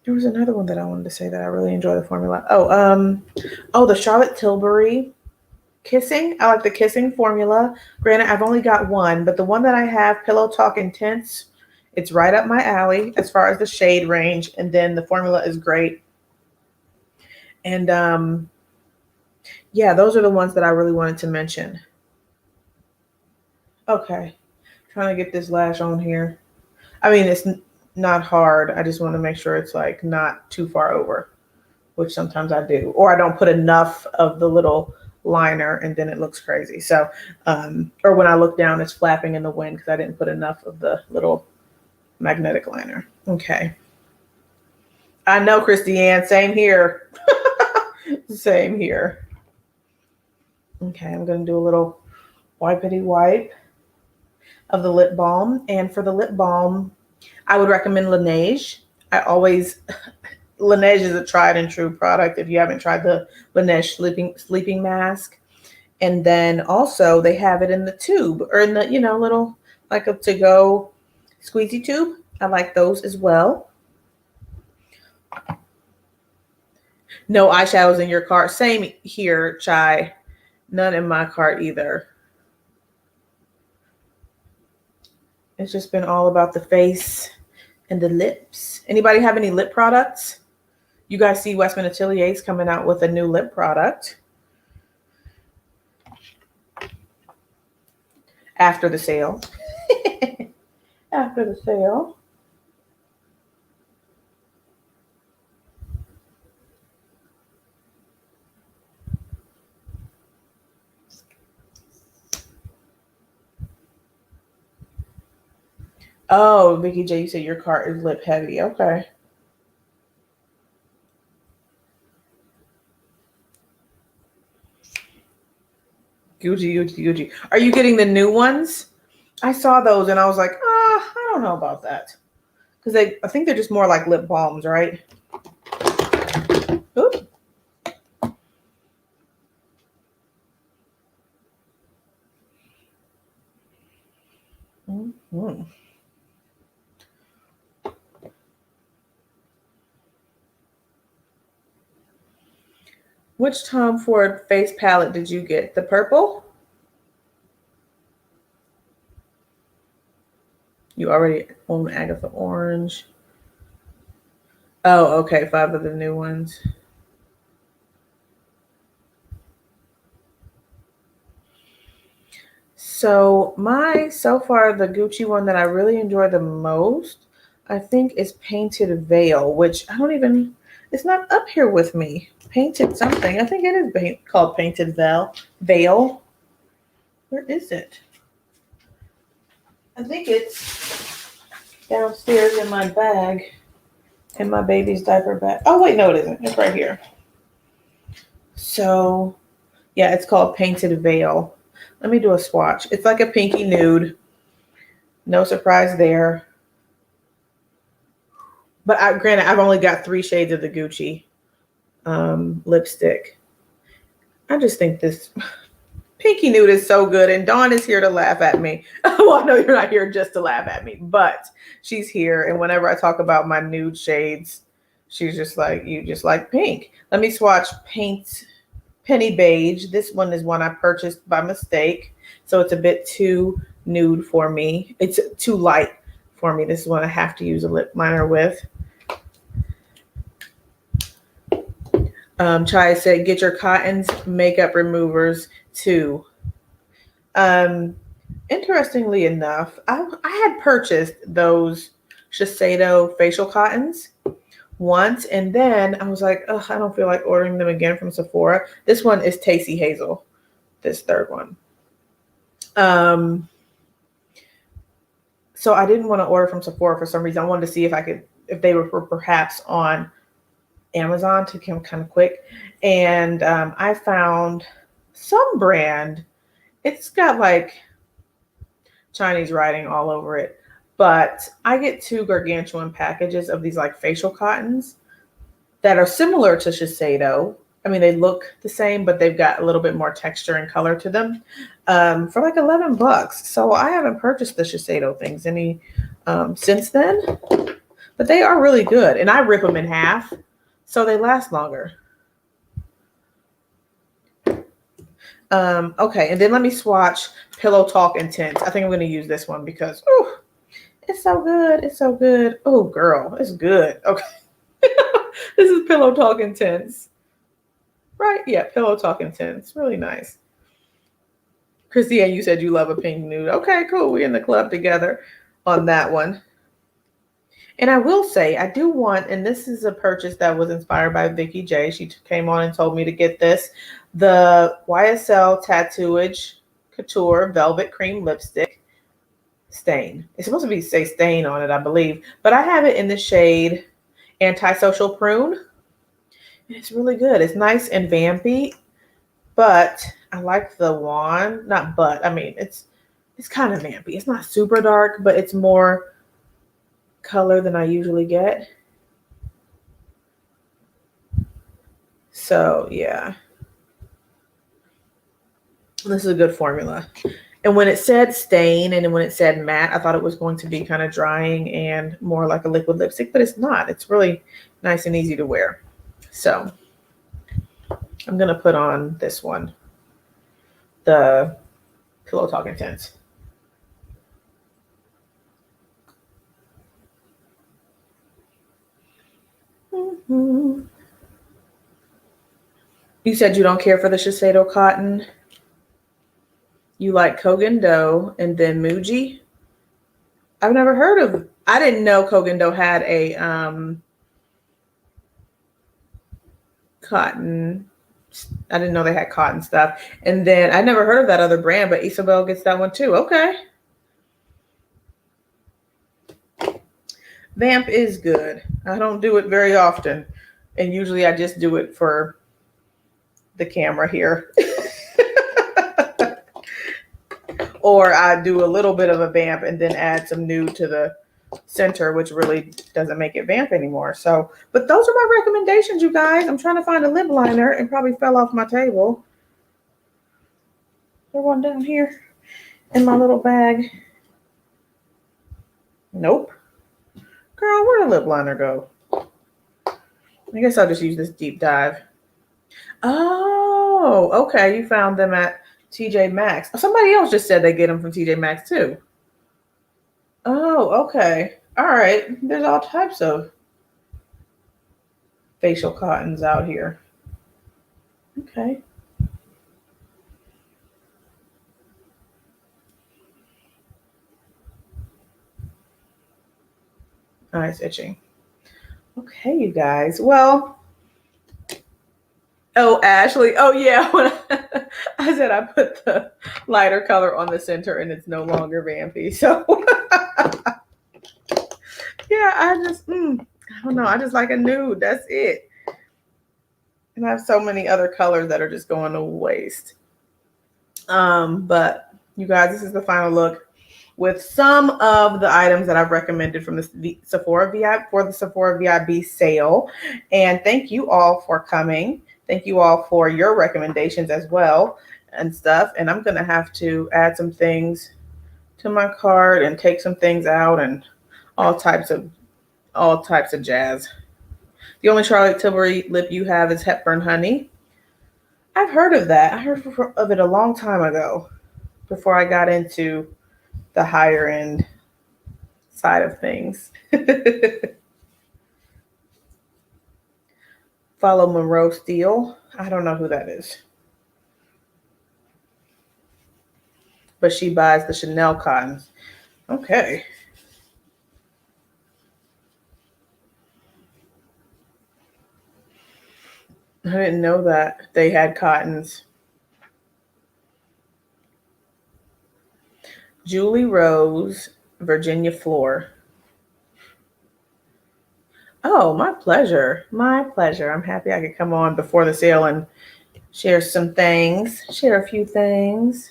Speaker 1: there was another one that I wanted to say that I really enjoy the formula. Oh, the Charlotte Tilbury Kissing. I like the Kissing formula. Granted, I've only got one, but the one that I have, Pillow Talk Intense, it's right up my alley as far as the shade range. And then the formula is great. And yeah, those are the ones that I really wanted to mention. Okay, trying to get this lash on here. I mean, it's not hard. I just want to make sure it's like not too far over, which sometimes I do, or I don't put enough of the little liner and then it looks crazy. So, or when I look down, it's flapping in the wind because I didn't put enough of the little magnetic liner. Okay. I know, Christiane. Same here. Same here. Okay, I'm going to do a little wipety wipe of the lip balm. And for the lip balm, I would recommend Laneige. Laneige is a tried and true product if you haven't tried the Laneige sleeping mask. And then also they have it in the tube or in the, little like a to-go squeezy tube. I like those as well. No eyeshadows in your cart. Same here, Chai. None in my cart either. It's just been all about the face and the lips. Anybody have any lip products? You guys see Westman Ateliers coming out with a new lip product after the sale. After the sale. Oh, Vicky J, you said your cart is lip heavy. Okay. Gucci. Are you getting the new ones? I saw those and I was like, I don't know about that. Because I think they're just more like lip balms, right? Oops. Mm-hmm. Which Tom Ford face palette did you get? The purple? You already own Agatha Orange. Oh, okay. 5 of the new ones. So so far, the Gucci one that I really enjoy the most, I think is Painted Veil, which it's not up here with me. Painted something. I think it is called Painted Veil. Where is it? I think it's downstairs in my bag, in my baby's diaper bag. Oh, wait, no, it isn't. It's right here. So, yeah, it's called Painted Veil. Let me do a swatch. It's like a pinky nude. No surprise there. But granted, I've only got 3 shades of the Gucci lipstick. I just think this pinky nude is so good. And Dawn is here to laugh at me. Well, I know you're not here just to laugh at me, but she's here. And whenever I talk about my nude shades, she's just like, you just like pink. Let me swatch Penny Beige. This one is one I purchased by mistake. So it's a bit too nude for me. It's too light for me. This is one I have to use a lip liner with. Chai said, get your Cotton's makeup removers too. Interestingly enough, I had purchased those Shiseido facial cottons once, and then I was like, ugh, I don't feel like ordering them again from Sephora. This one is Tasty Hazel, this third one. So I didn't want to order from Sephora for some reason. I wanted to see if they were perhaps on Amazon to come kind of quick. And I found some brand. It's got like Chinese writing all over it. But I get 2 gargantuan packages of these like facial cottons that are similar to Shiseido. I mean, they look the same, but they've got a little bit more texture and color to them for like $11. So I haven't purchased the Shiseido things any since then, but they are really good. And I rip them in half, so they last longer. Okay, and then let me swatch Pillow Talk Intense. I think I'm going to use this one because, oh, it's so good. It's so good. Oh, girl, it's good. Okay. This is Pillow Talk Intense. Right? Yeah, Pillow Talk Intense. Really nice. Christiane, you said you love a pink nude. Okay, cool. We're in the club together on that one. And I will say, I do want, and this is a purchase that was inspired by Vicky J. She came on and told me to get this, the YSL Tattooage Couture Velvet Cream Lipstick Stain. It's supposed to say stain on it, I believe, but I have it in the shade Antisocial Prune. It's really good. It's nice and vampy, but I like the wand. Not but, I mean, it's kind of vampy. It's not super dark, but it's more color than I usually get. So yeah, this is a good formula. And when it said stain and when it said matte, I thought it was going to be kind of drying and more like a liquid lipstick, but it's not. It's really nice and easy to wear. So I'm going to put on this one, the Pillow Talk Intense. Mm-hmm. You said you don't care for the Shiseido cotton. You like Kogan Do and then Muji. I've never heard of. I didn't know Kogan Do had a cotton. I didn't know they had cotton stuff. And then I never heard of that other brand, but Isabel gets that one too. Okay. Vamp is good. I don't do it very often. And usually I just do it for the camera here. Or I do a little bit of a vamp and then add some nude to the center, which really doesn't make it vamp anymore. So, but those are my recommendations, you guys. I'm trying to find a lip liner and probably fell off my table. There's one down here in my little bag. Nope. Girl, where'd the lip liner go? I guess I'll just use this deep dive. Oh, okay. You found them at TJ Maxx. Somebody else just said they get them from TJ Maxx too. Oh, okay. All right. There's all types of facial cottons out here. Okay. Oh, it's itching. Okay, you guys. Well, oh, Ashley. Oh, yeah. When I said I put the lighter color on the center and it's no longer vampy. So, yeah, I don't know. I just like a nude. That's it. And I have so many other colors that are just going to waste. But you guys, this is the final look with some of the items that I've recommended from the Sephora VIP for the Sephora VIP sale. And thank you all for coming. Thank you all for your recommendations as well and stuff. And I'm going to have to add some things to my cart and take some things out and all types of jazz. The only Charlotte Tilbury lip you have is Hepburn Honey. I've heard of that. I heard of it a long time ago before I got into the higher end side of things. Follow Monroe Steele. I don't know who that is. But she buys the Chanel cottons. Okay. didn't know that they had cottons. Julie Rose, Virginia Floor. Oh, my pleasure. My pleasure. I'm happy I could come on before the sale and share some things, share a few things.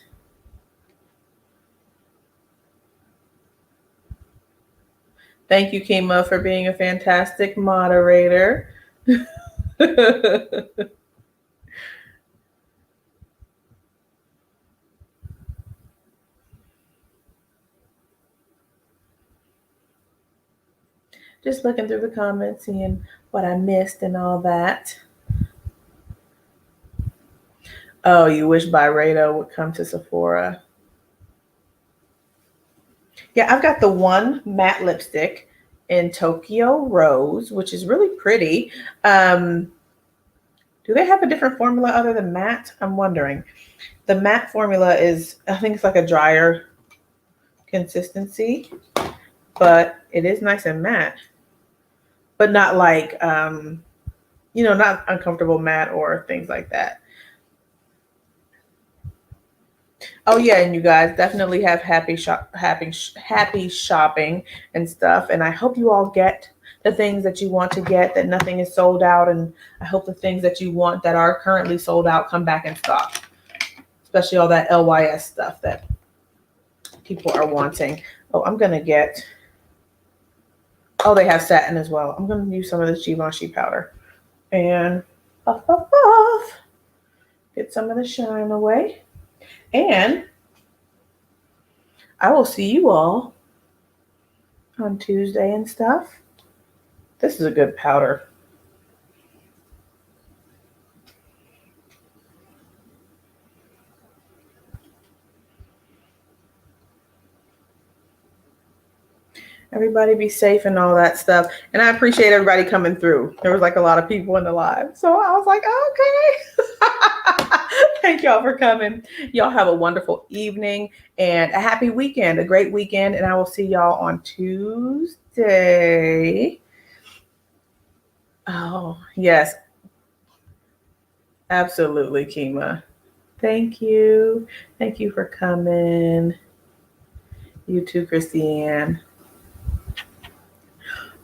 Speaker 1: Thank you, Kima, for being a fantastic moderator. Just looking through the comments, seeing what I missed and all that. Oh, you wish Byredo would come to Sephora. Yeah, I've got the one matte lipstick in Tokyo Rose, which is really pretty. Do they have a different formula other than matte? I'm wondering. The matte formula is, I think it's like a drier consistency, but it is nice and matte, but not like, not uncomfortable matte or things like that. Oh yeah, and you guys definitely have happy shopping and stuff. And I hope you all get the things that you want to get, that nothing is sold out. And I hope the things that you want that are currently sold out come back in stock, especially all that LYS stuff that people are wanting. Oh, I'm gonna get. Oh, they have satin as well. I'm gonna use some of this Givenchy powder and get some of the shine away. And I will see you all on Tuesday and stuff. This is a good powder. Everybody be safe and all that stuff. And I appreciate everybody coming through. There was like a lot of people in the live. So I was like, okay. Thank y'all for coming. Y'all have a wonderful evening and a happy weekend, a great weekend. And I will see y'all on Tuesday. Oh, yes. Absolutely, Kima. Thank you. Thank you for coming. You too, Christiane.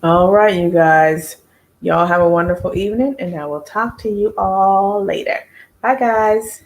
Speaker 1: All right, you guys. Y'all have a wonderful evening, and I will talk to you all later. Bye, guys.